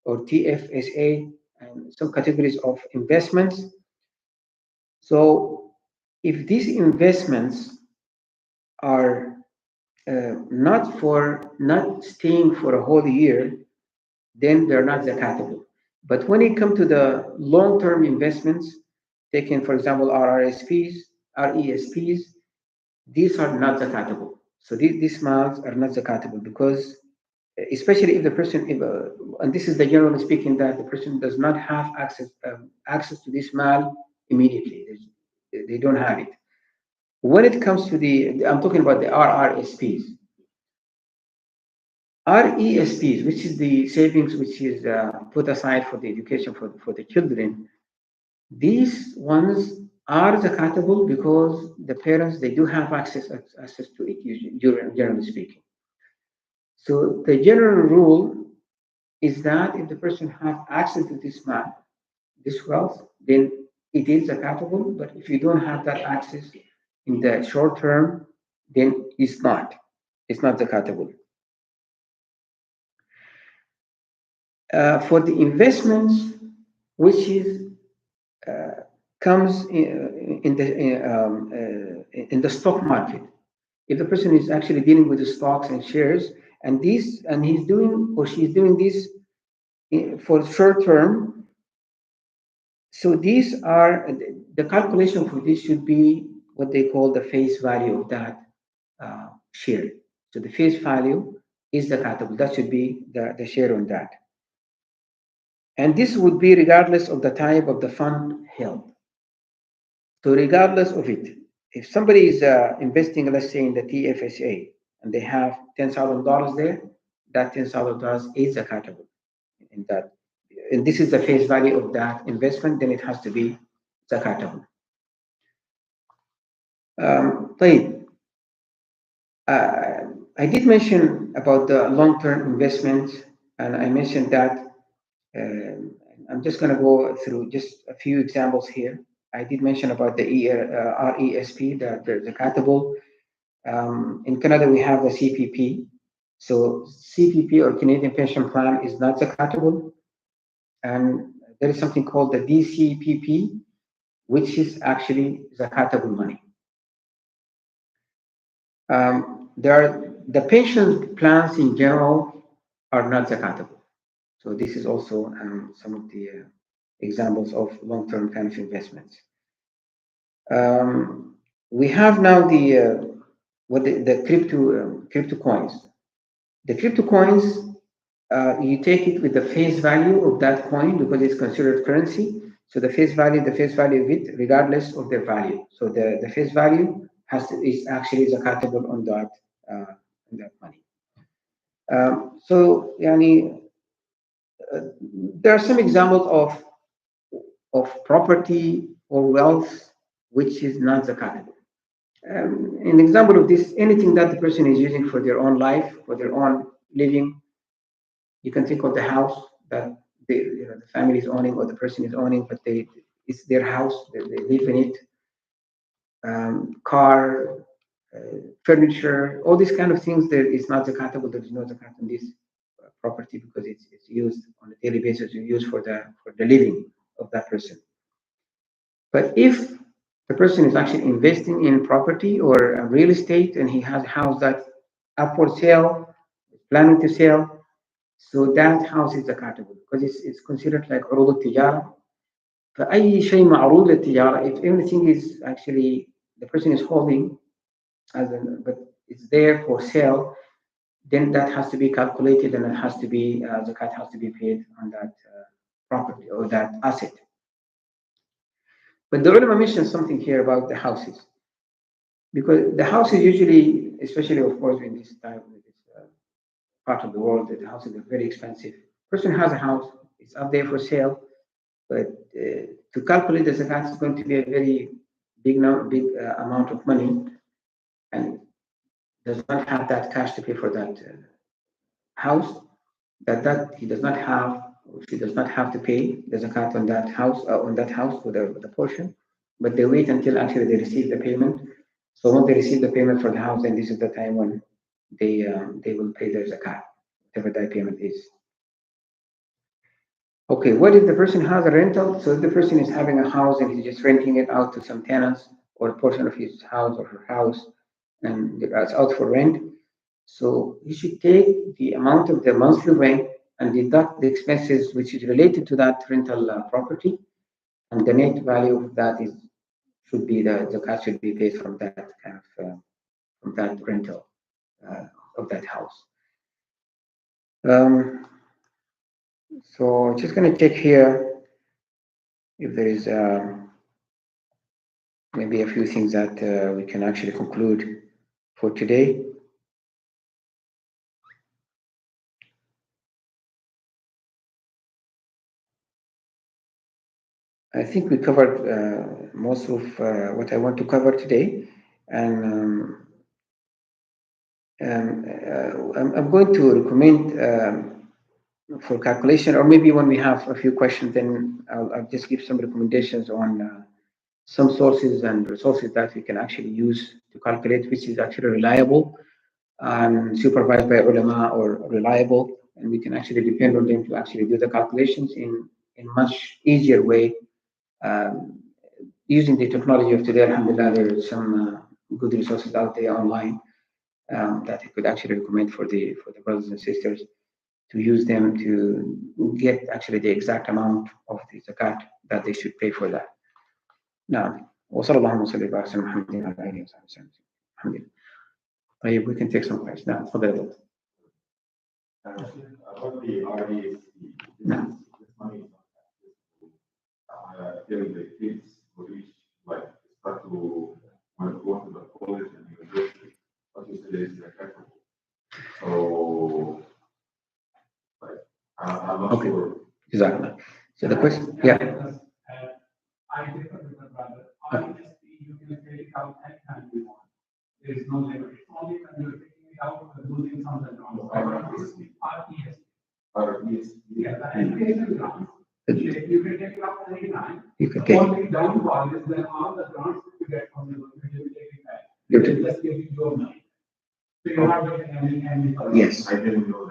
or TFSA, and some categories of investments. So if these investments are not staying for a whole year, then they're not zakatable. But when it comes to the long-term investments, taken for example RRSPs, RESPs, these are not zakatable. So these mals are not zakatable, because especially if the person, and this is the general speaking, that the person does not have access to this mal immediately. They don't have it. When it comes to I'm talking about the RRSPs. RESPs, which is the savings which is put aside for the education for the children, these ones are zakatable because the parents, they do have access to it, generally speaking. So the general rule is that if the person has access to this wealth, then it is zakatable. But if you don't have that access in the short term, then it's not. It's not zakatable. For the investments, which is comes in the stock market. If the person is actually dealing with the stocks and shares, and he's doing or she's doing this for short term, so these are the calculation for this should be what they call the face value of that share. So the face value is the capital. That should be the share on that. And this would be regardless of the type of the fund held. So regardless of it, if somebody is investing, let's say in the TFSA, and they have $10,000 there, that $10,000 is accountable in that. And this is the face value of that investment, then it has to be zakatable. طيب, I did mention about the long-term investments, and I mentioned that I'm just going to go through just a few examples here. I did mention about the RESP, the zakatable. In Canada, we have the CPP. So CPP or Canadian Pension Plan is not zakatable. And there is something called the DCPP, which is actually zakatable money. The pension plans in general are not zakatable. So this is also some of the examples of long-term kind of investments. We have now the crypto coins. The crypto coins, you take it with the face value of that coin because it's considered currency. So the face value of it, regardless of their value. So the face value is actually zakatable on that money. So, yani, there are some examples of property or wealth which is not zakatable. An example of this, anything that the person is using for their own life, for their own living. You can think of the house that the family is owning or the person is owning, but it's their house, they live in it. Car, furniture, all these kind of things, there is not zakatable. There is no zakat on this property because it's used on a daily basis, it's used for the living of that person. But if the person is actually investing in property or real estate and he has a house that's up for sale, planning to sell, so that house is zakatable because it's considered like عروض التجارة. فأي شيء معروض للتجارة, if everything is actually the person is holding but it's there for sale, then that has to be calculated and it has to be zakat has to be paid on that property or that asset. But the ulama mentioned something here about the houses, because the houses usually, especially of course in this time, in this part of the world, the houses are very expensive. Person has a house, it's up there for sale, but to calculate the zakat is going to be a very big amount of money, and does not have that cash to pay for that house. That he does not have, or she does not have to pay the zakat on that house for the portion, but they wait until actually they receive the payment. So once they receive the payment for the house, then this is the time when they will pay their zakat, whatever that payment is. Okay, what if the person has a rental? So if the person is having a house and he's just renting it out to some tenants or a portion of his house or her house, and it's out for rent, so he should take the amount of the monthly rent and deduct the expenses which is related to that rental property, and the net value of that should be the zakat should be paid from that kind of from that rental of that house. So just going to check here if there is maybe a few things that we can actually conclude for today. I think we covered most of what I want to cover today, and I'm going to recommend for calculation, or maybe when we have a few questions, then I'll just give some recommendations on some sources and resources that we can actually use to calculate, which is actually reliable and supervised by ulama or reliable, and we can actually depend on them to actually do the calculations in much easier way. Um, Using the technology of today, alhamdulillah, there is some good resources out there online that I could actually recommend for the brothers and sisters to use them to get actually the exact amount of the zakat that they should pay for that. نعم وصلى الله وسلم وبارك على محمد وعلى اله وصحبه وسلم. الحمد لله. طيب we can take some questions. نعم تفضل يا دكتور. About the RDSP, نعم. this money is not till the kids reach like start to go to the college and university. What you said is acceptable. So, like, I'm not Okay. sure. Exactly. So the question, yeah. I differ with my brother. RDSP, you can take it out anytime you want. There is no limit. It's only when you're taking it out or losing some of the grounds. RDSP. Yeah, the education grounds. You can take it out anytime. You can take only downfall is that all the grants you get from the government, you take it back. They're just giving you your money. So you're not getting any. Yes. I didn't know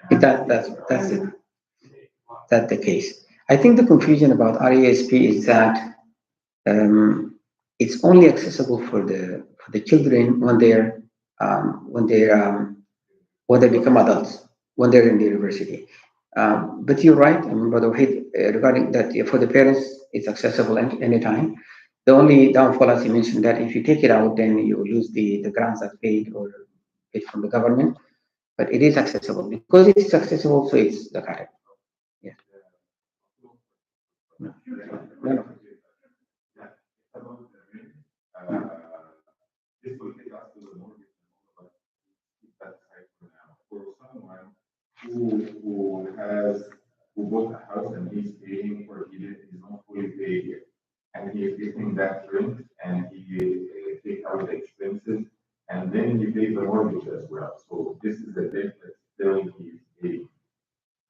that. That's it. That's the case. I think the confusion about RESP is that it's only accessible for the children when they become adults, when they're in the university. But you're right, I mean, Brother Wahid, regarding that, for the parents, it's accessible anytime. The only downfall, as you mentioned, that if you take it out, then you lose the grants that paid or paid from the government. But it is accessible because it is accessible, so it's the correct. Yeah. No. No. This will take us to the mortgage, but keep that aside for now. For someone who bought a house and he's paying for it, he's not fully paid yet, and he is getting that rent, and he take out the expenses, and then he pays the mortgage as well. So this is the debt that still he's paying.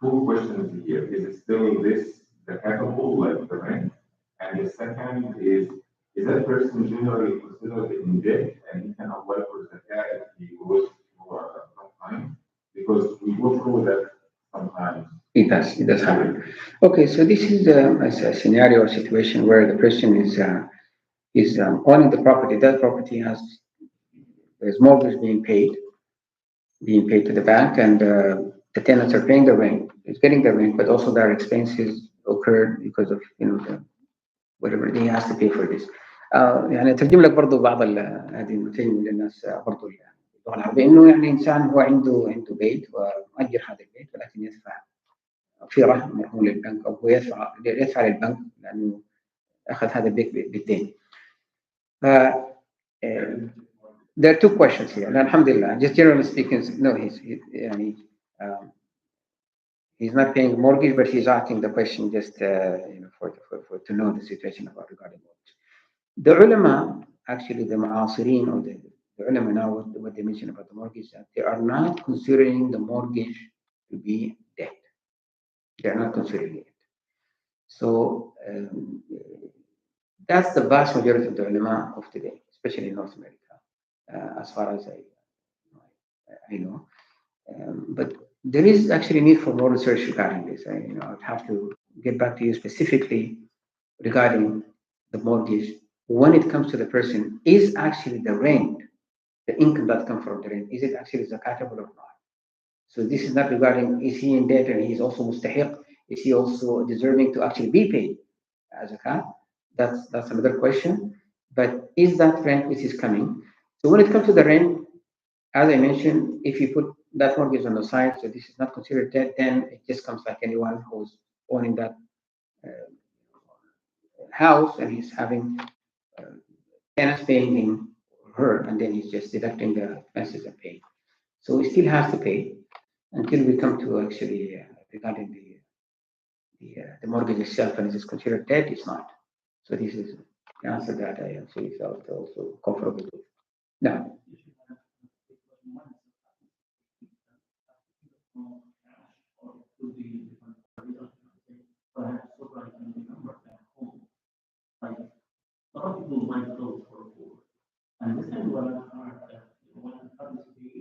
Two questions here: is it still this the capital, like the rent? And the second is that person generally considered in debt and he can apply for zakat if he goes for some time? Because we go through that sometimes. It does happen. Okay, so this is a scenario or situation where the person is owning the property. That property there's mortgage being paid to the bank, and the tenants are paying the rent. It's getting the rent, but also their expenses occurred because of whatever he has to pay for this. يعني اترجم لك برضه بعض هذه الكلمه للناس برضه اللغه العربيه، انه يعني انسان هو عنده بيت ومؤجر هذا البيت، ولكن يدفع في رهن مرهون للبنك، او هو يدفع للبنك لانه اخذ هذا البيت بالدين. ف there are two questions here. Alhamdulillah, just generally speaking, no, he's not paying a mortgage, but he's asking the question just for to know the situation about regarding mortgage. The ulama, actually the mu'asirin, or the ulama now, what they mention about the mortgage, that they are not considering the mortgage to be debt. They are not considering it. So that's the vast majority of the ulama of today, especially in North America, as far as I know. But there is actually need for more research regarding this. I'd have to get back to you specifically regarding the mortgage. When it comes to the person, is actually the rent, the income that comes from the rent, is it actually zakatable or not? So this is not regarding, is he in debt and he's also mustahiq? Is he also deserving to actually be paid as zakat? That's another question. But is that rent which is coming? So when it comes to the rent, as I mentioned, if you put that mortgage on the side, so this is not considered debt, then it just comes like anyone who's owning that house and he's having tenant's paying him or her, and then he's just deducting the expenses and paying. So he still has to pay until we come to actually regarding the mortgage itself, and is it considered debt? It's not. So this is the answer that I actually felt also comfortable with. Now, Like, a lot of people buy clothes for poor. And this is what I've heard that when it comes to be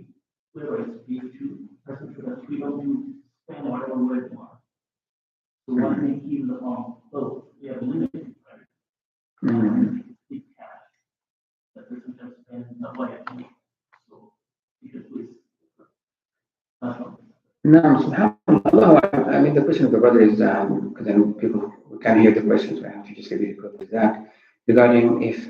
whoever is being to person to that we don't do spend whatever we want. So when we keep the clothes, we have limited, right? Keep cash. The person can spend the way. So you can please. That's all. no, subhanAllah. I mean, the question of the brother is because I know people can hear the questions. So I have to just repeat with that regarding if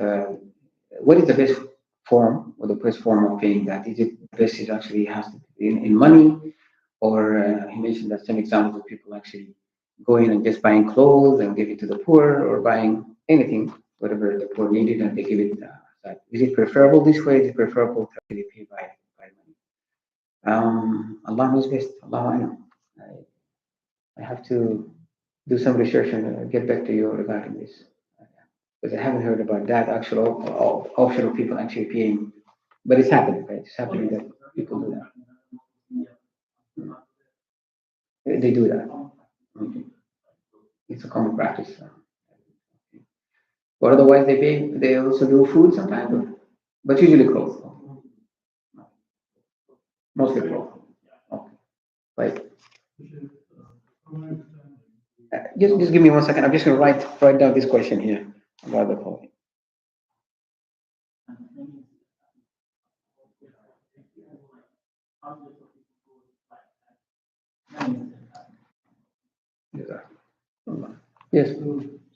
what is the best form or the best form of paying that? Is it best is actually has to be in money, or he mentioned that some examples of people actually going and just buying clothes and give it to the poor, or buying anything, whatever the poor needed, and they give it. Is it preferable this way? Is it preferable to actually pay by money? Allah knows best. Allah know. I have to do some research and get back to you regarding this. Because I haven't heard about that actual option of people actually paying, but it's happening, right? It's happening that people do that. They do that. Okay. It's a common practice. Or otherwise, they pay. They also do food sometimes, but usually clothes. Mostly clothes. Okay. Right. Just give me 1 second. I'm just going to write down this question here about the following. Yes.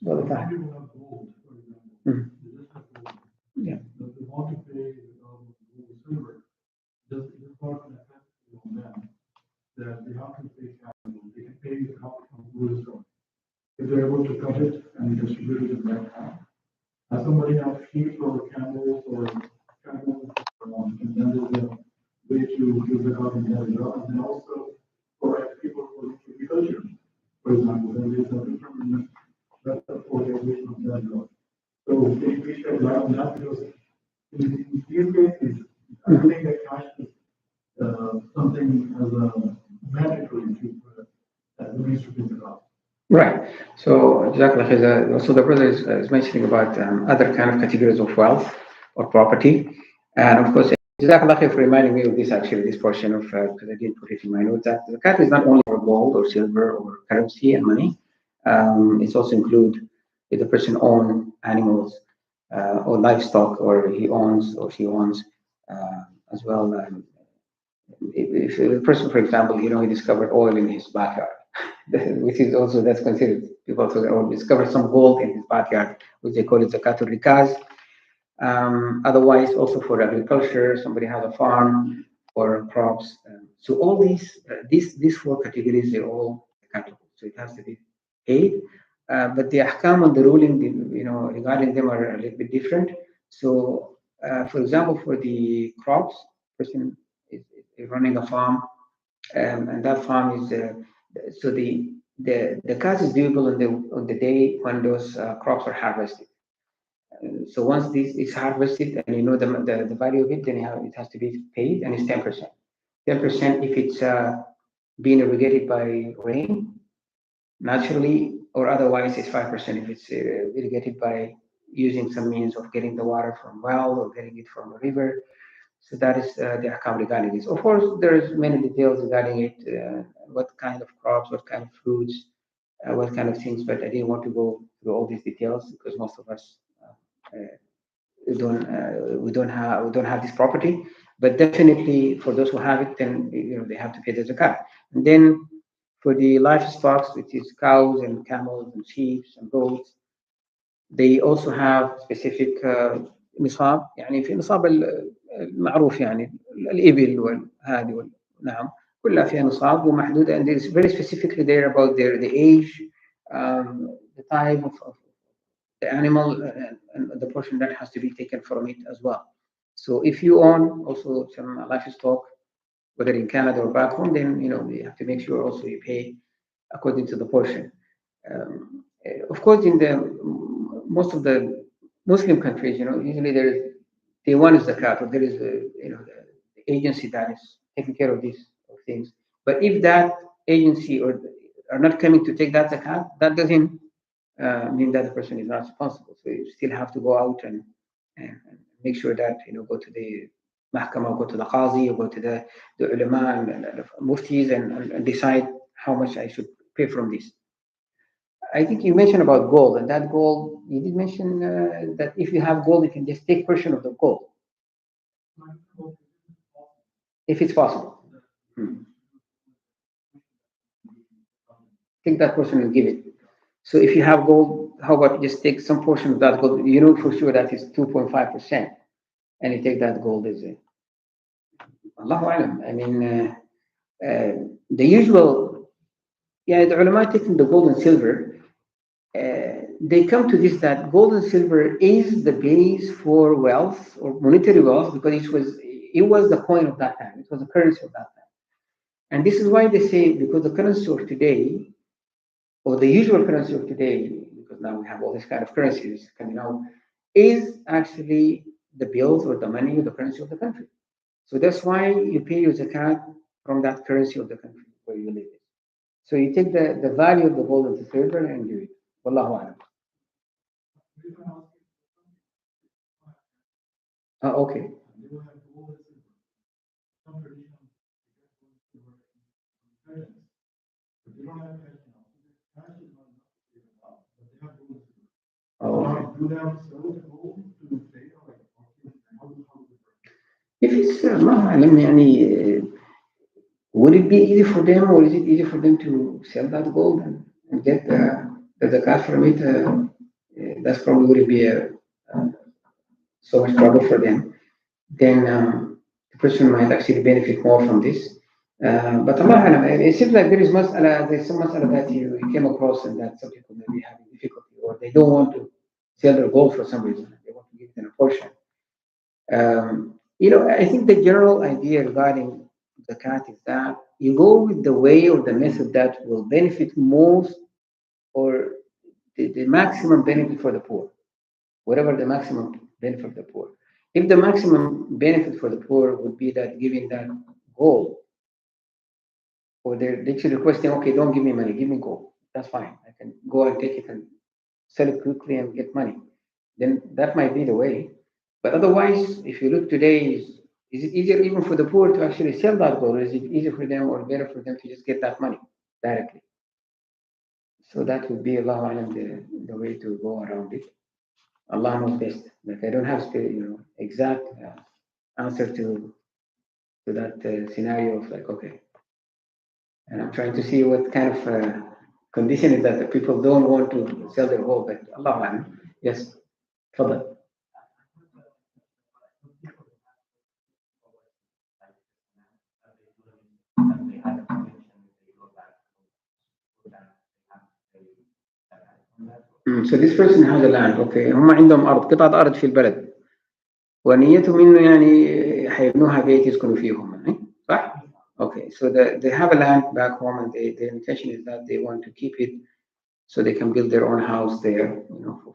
Well, yeah. They want to pay silver. Just part of on them that they have to pay capital. They can pay the capital from gold. If they're able to cut it and distribute it in the bank account. As somebody has sheep or camels or and then there's a way to give the out in that, and then also for people for agriculture, for example, then there's a different method for the organization of that. So we should allow that because in these cases, I think that cash is something as a mandatory to as the ministry of the law. Right. So, Jazakallah khair. So the brother is mentioning about other kind of categories of wealth or property, and of course, Jazakallah khair for reminding me of this actually, this portion of because I didn't put it in my notes that the zakat is not only for gold or silver or currency and money. It's also include if the person own animals or livestock, or he owns or she owns as well. If a person, for example, he discovered oil in his backyard, which is also that's considered. People also discover some gold in his backyard, which they call it zakatul rikaz. Otherwise, also for agriculture, somebody has a farm or crops. So all these four categories, they're all accountable. So it has to be paid. But the ahkam and the ruling, regarding them are a little bit different. So, for example, for the crops, person is running a farm, and that farm is so the cash is due on the day when those crops are harvested. So once this is harvested and you know the value of it, then it has to be paid, and it's 10%. 10% if it's being irrigated by rain naturally, or otherwise it's 5% if it's irrigated by using some means of getting the water from well or getting it from a river. So that is the account regarding this. Of course, there's many details regarding it, what kind of crops, what kind of fruits, what kind of things, but I didn't want to go through all these details because most of us we don't have this property. But definitely for those who have it, then they have to pay the zakat. And then for the livestock, which is cows and camels and sheep and goats, they also have specific نصاب. يعني في نصاب المعروف يعني الإبل والهذه نعم كلها فيها نصاب ومحدودة, and it's very specifically there about the age, the type of the animal and the portion that has to be taken from it as well. So if you own also some livestock, whether in Canada or back home, then you have to make sure also you pay according to the portion. Of course, in the most of the Muslim countries, usually they want zakat, or there is the agency that is taking care of these things. But if that agency or are not coming to take that zakat, that doesn't mean that the person is not responsible. So you still have to go out and make sure that go to the mahkama, go to the qazi, or go to the ulama and the muftis and decide how much I should pay from this. I think you mentioned about gold, and that gold, you did mention that if you have gold, you can just take portion of the gold, if it's possible. Take that portion and give it. So if you have gold, how about just take some portion of that gold? You know for sure that is 2.5%, and you take that gold as a Allahu Alam. I mean, the usual, the ulama taking the gold and silver. They come to this that gold and silver is the base for wealth or monetary wealth because it was the coin of that time. It was the currency of that time. And this is why they say because the currency of today, or the usual currency of today, because now we have all these kind of currencies coming out, is actually the bills or the money or the currency of the country. So that's why you pay your zakat from that currency of the country where you live. So you take the value of the gold and the silver and do it. Wallahu alam. Okay. If it's would it be easy for them, or is it easy for them to sell that gold and get the zakat from it? That's probably would be so much trouble for them. Then the person might actually benefit more from this. But Allah, it seems like there's some mas'ala that you came across, and that some people may be having difficulty, or they don't want to sell their gold for some reason. They want to give it in a portion. I think the general idea regarding zakat is that you go with the way or the method that will benefit most, or the maximum benefit for the poor, whatever the maximum benefit for the poor. If the maximum benefit for the poor would be that giving that gold, or they're actually requesting, okay, don't give me money, give me gold. That's fine. I can go and take it and sell it quickly and get money. Then that might be the way. But otherwise, if you look today, is it easier even for the poor to actually sell that gold, or is it easier for them or better for them to just get that money directly? So that would be Allah the way to go around it. Allah knows best. Like I don't have exact answer to that scenario of like, okay. And I'm trying to see what kind of condition is that the people don't want to sell their gold. But Allah, yes, further. So this person has a land, okay. هم عندهم أرض، قطعة أرض في البلد، ونيتهم إنه يعني حيبنوها بيت يسكنوا فيهم، صح؟ Okay, so they have a land back home, and their intention is that they want to keep it so they can build their own house there,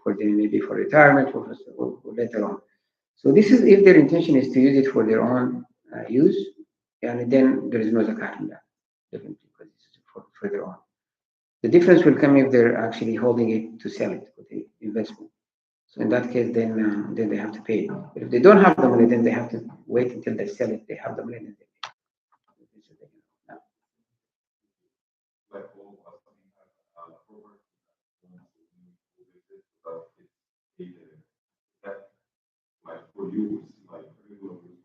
for them, maybe for retirement or later on. So this is if their intention is to use it for their own use, and then there is no zakat in that, definitely, because this is for their own. The difference will come if they're actually holding it to sell it for the investment. So in that case, then they have to pay it. But if they don't have the money, then they have to wait until they sell it. They have the money, then they pay. Like for use, like regular use,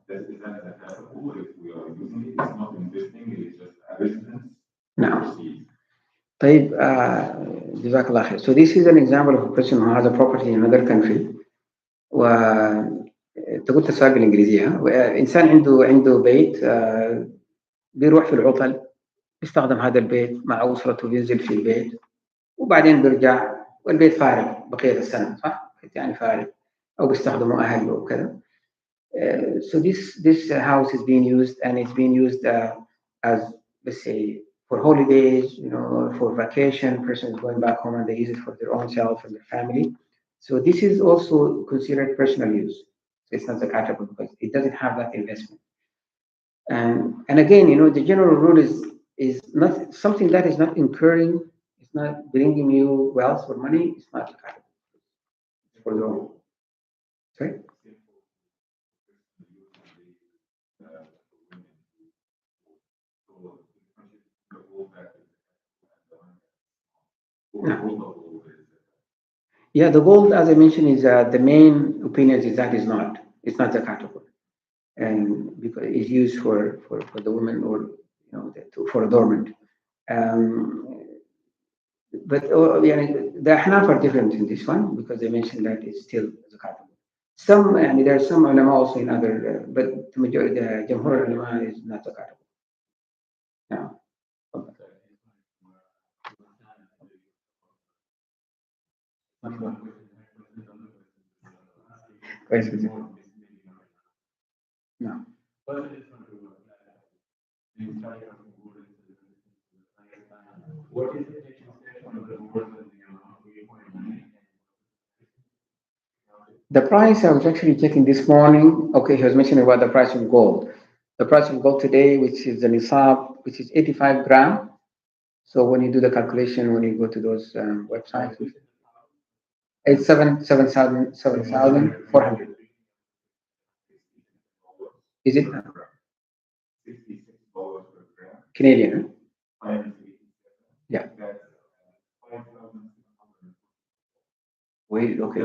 is that acceptable if we are using it? It's not investing, it's just a residence. No. طيب, جزاك الله خير. So this is an example of a person who has a property in another country. تقول تسوق بالإنجليزية. إنسان عنده بيت بيروح في العطل بيستخدم هذا البيت مع أسرته، بينزل في البيت وبعدين بيرجع والبيت فارغ بقية السنة، صح؟ يعني فارغ، أو بيستخدموا أهله وكذا. So this house is being used, and it's being used as, let's say, for holidays, you know, or for vacation. Person is going back home and they use it for their own self and their family. So this is also considered personal use. It's not zakatable because it doesn't have that investment. And again, you know, the general rule is not something that is not incurring, it's not bringing you wealth or money. It's not zakatable. It's for your own. Sorry. No. Yeah, the gold, as I mentioned, is the main opinion is that it's not zakatable, and because it's used for the women, or you know, for adornment. But yeah, the Ahnaf are different in this one because they mentioned that it's still zakatable. Some, and there are some ulama also in other, but the majority, the Jamhur ulama is not zakatable. Yeah. No. The price, I was actually checking this morning. Okay, he was mentioning about the price of gold. The price of gold today, which is the nisab, which is 85 gram. So when you do the calculation, when you go to those websites, it's 7,400. Is it Canadian? Huh? Yeah. Wait, okay.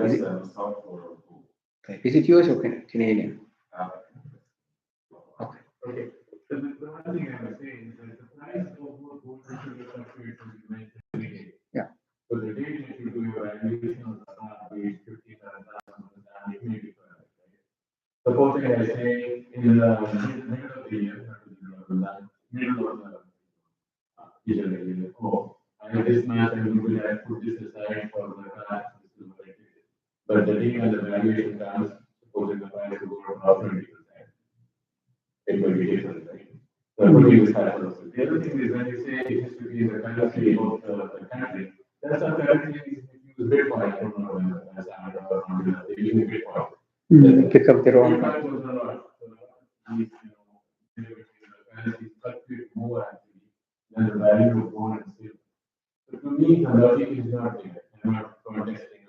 Is it US or Canadian? Okay. Okay. So the one thing I was saying is that the price of what gold should fluctuate from the Yeah. So the day that you do your valuation of the stock is 57,000, and it may be correct, right? Supposing I say in the middle of the year, middle of the year, oh, this month I'm going to put this aside for the class, but the day when the valuation comes, supposing the price will go up 20%, it will be different, right? So putting this happens. The other thing is when you say it has to be in the currency of the country, that's a currency if you use Bitcoin, I don't know whether that's or they use Bitcoin. Pick up their own. Bitcoin was a lot. So these, the currency fluctuate more actually than the value of gold and silver. So to me, the logic is not there. I'm not contesting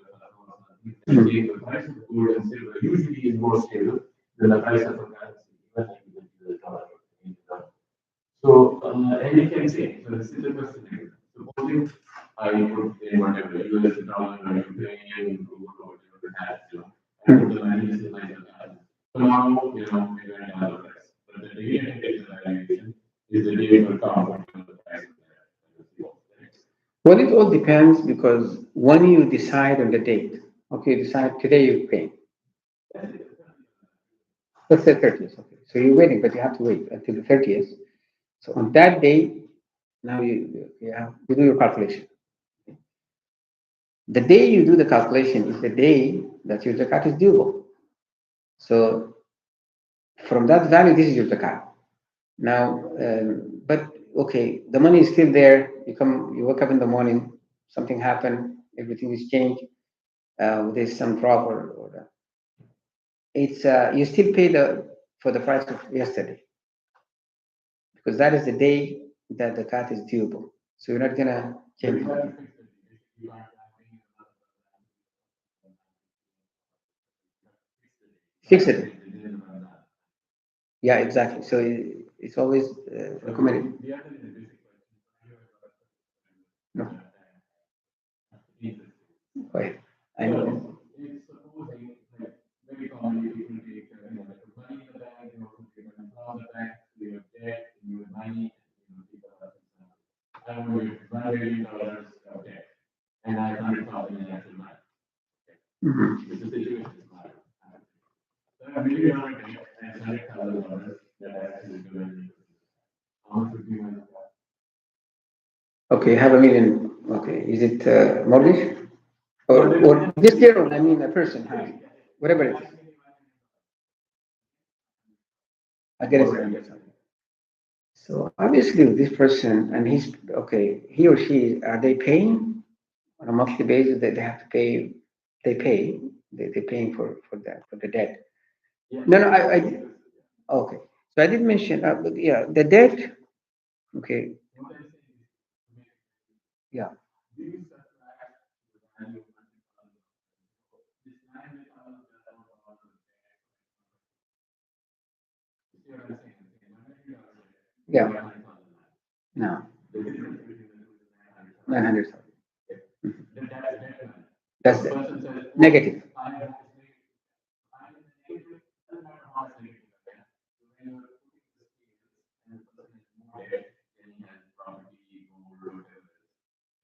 the price of gold and silver usually is more stable than the price of a currency, even if the dollar. So, and you can say, so this is the question. Supposing I put in whatever US dollar or Ukrainian gold or whatever it has, I put the value is like that. Tomorrow, we're going to have a price. But the day I get the valuation is the day it will come from the price of that. Well, it all depends because when you decide on the date, okay, you decide today you pay. Let's say 30th. Okay, so you're waiting, but you have to wait until the 30th. So on that day, now you do your calculation. The day you do the calculation is the day that your zakat is due. So from that value, this is your zakat. Now, but okay, the money is still there. You wake up in the morning, something happened, everything is changed. There's some drop or it's you still pay for the price of yesterday because that is the day that the cat is due. So you're not gonna change it. Fix it. Yeah, exactly. So it's always recommended. No. Wait, I know. It's supposing like very commonly people take money in the bank, from the bank, you have debt, you have money, I want to $1 million of debt, and I have 100,000 in actual money. This is the situation. So $1 million debt and $100,000 that I actually do. How much would be my Okay, you have a million. Okay, is it mortgage or this year? Or I mean, a person has whatever it is. I get it. So obviously, with this person and he's okay, he or she are they paying on a monthly basis? That they have to pay. They pay. They're paying for that for the debt. No, no. Okay. So I did mention. Yeah, the debt. Okay. Yeah. Yeah. No. 900,000. That's the negative.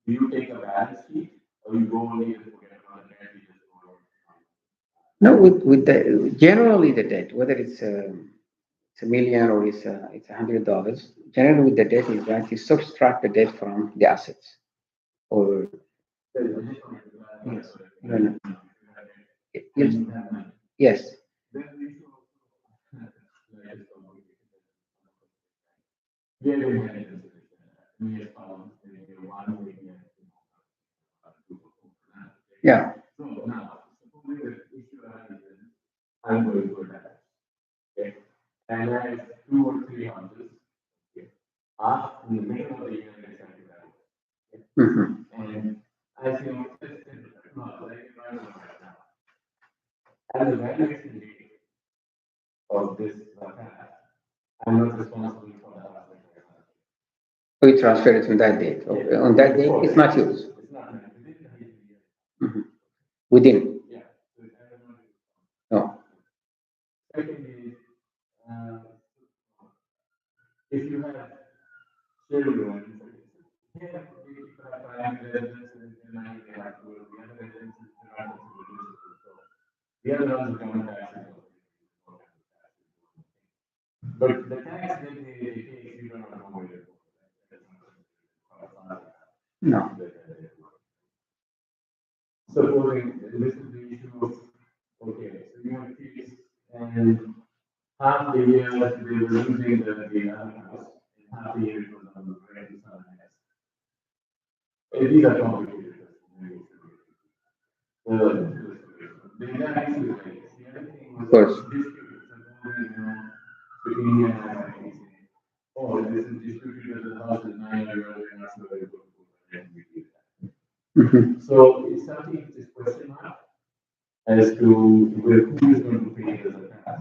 Do you take a balance sheet or you go only and forget about the debt? You just go No, with the generally the debt, whether it's a million or it's $100. Generally, with the debt is that you subtract the debt from the assets, or yes, no, no. Yes, yes. Yeah. So now, suppose the issue arises, I'm going for that. Okay. And I have 2 or 3 houses. Okay. In the middle of the year, I decide to have. Mhm. And I say, no, like right now. And the valuation date of this Zakat, I'm not responsible for the house. We transfer it on that date. Okay. On that date, it's not yours. It's not within the year. Mhm. Within. Yeah. So it's everyone. No. Second is, if you have children, yeah, the other ones don't taxes. But the tax that they take, you don't know where they're going. No. Supposing this is the issue of, okay, so you have kids and half the year they were using the other house, and half the year it was on the rent of someone else. These are complicated. The exact issue is like this. The other thing was Of course. dispute. Supposing, between me and my family saying, oh, this is disputed because the house is 9 years old and not so very good. Mhm. So it's something which is question mark as to who is going to pay the zakat.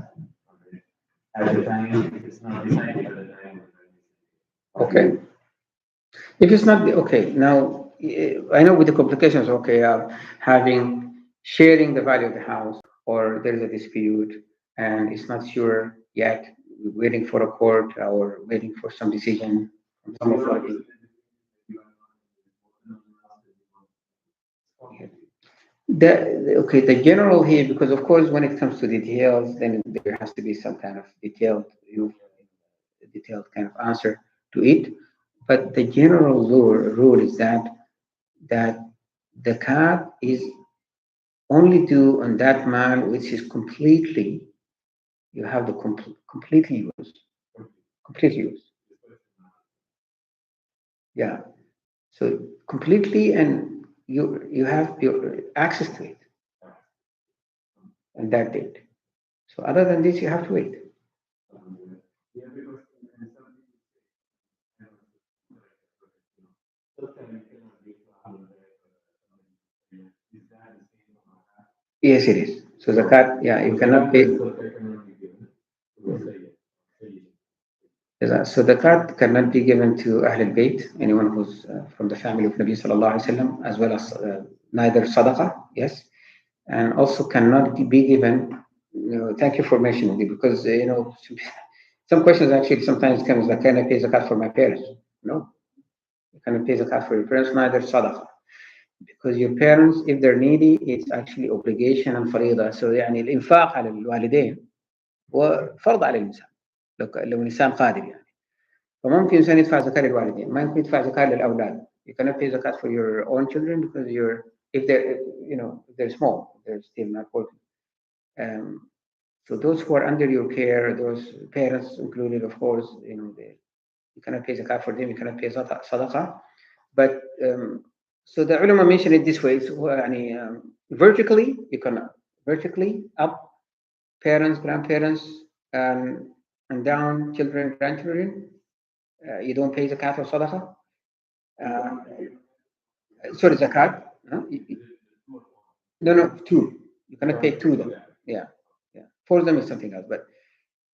At the time, it's not decided at the time. Okay. If it's not okay, now I know with the complications, okay, having sharing the value of the house, or there is a dispute and it's not sure yet, waiting for a court or waiting for some decision from some authority. Okay, the general here, because of course when it comes to details, then there has to be some kind of detailed kind of answer to it. But the general rule is that the card is only due on that man which is completely, you have the completely used, completely used. Yeah. So completely, and you have your access to it on that date. So other than this, you have to wait. Yes, it is. So zakat, yeah, you cannot pay. So the zakat cannot be given to Ahl al-Bayt, anyone who's from the family of Nabi sallallahu alaihi wasallam, as well as neither sadaqah, yes, and also cannot be given. Thank you for mentioning it, because some questions actually sometimes comes like, can I pay zakat for my parents? No, you cannot pay zakat for your parents, neither sadaqah, because your parents, if they're needy, it's actually obligation and فريضة. So يعني الإنفاق على الوالدين هو فرض على الإنسان لو الإنسان قادر يعني. فممكن إنسان يدفع زكاة للوالدين، ما يمكن يدفع زكاة للأولاد. You cannot pay zakat for your own children because if they're small, they're still not working. So those who are under your care, those parents included, of course, you cannot pay zakat for them, you cannot pay sadaqah. But so the ulama mentioned it this way. So, vertically, you cannot. Vertically, up, parents, grandparents, and down, children, grandchildren, you don't pay zakat or sadaqah. Sorry, zakat. No, two. You cannot pay two of them. Yeah. For them is something else.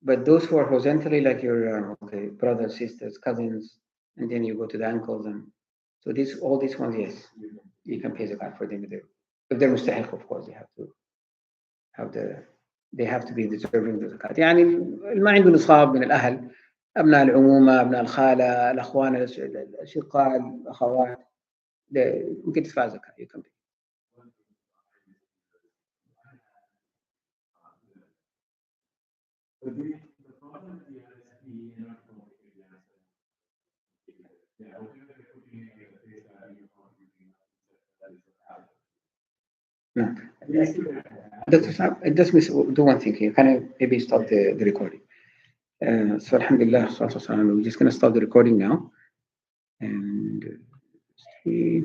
But those who are horizontally, like your brothers, sisters, cousins, and then you go to the uncles, and so all these ones, yes, you can pay zakat for them. If they're mustahiq, of course, they have to be deserving the zakat. يعني ما عنده نصاب من الأهل، أبناء العمومة، أبناء الخالة، الأخوان، الأشقاء، الأخوات، ممكن تدفع زكاة. You can pay. No. Dr. Sam, just do one thing here. Can I maybe stop the recording? So Alhamdulillah, we're just going to stop the recording now. And see.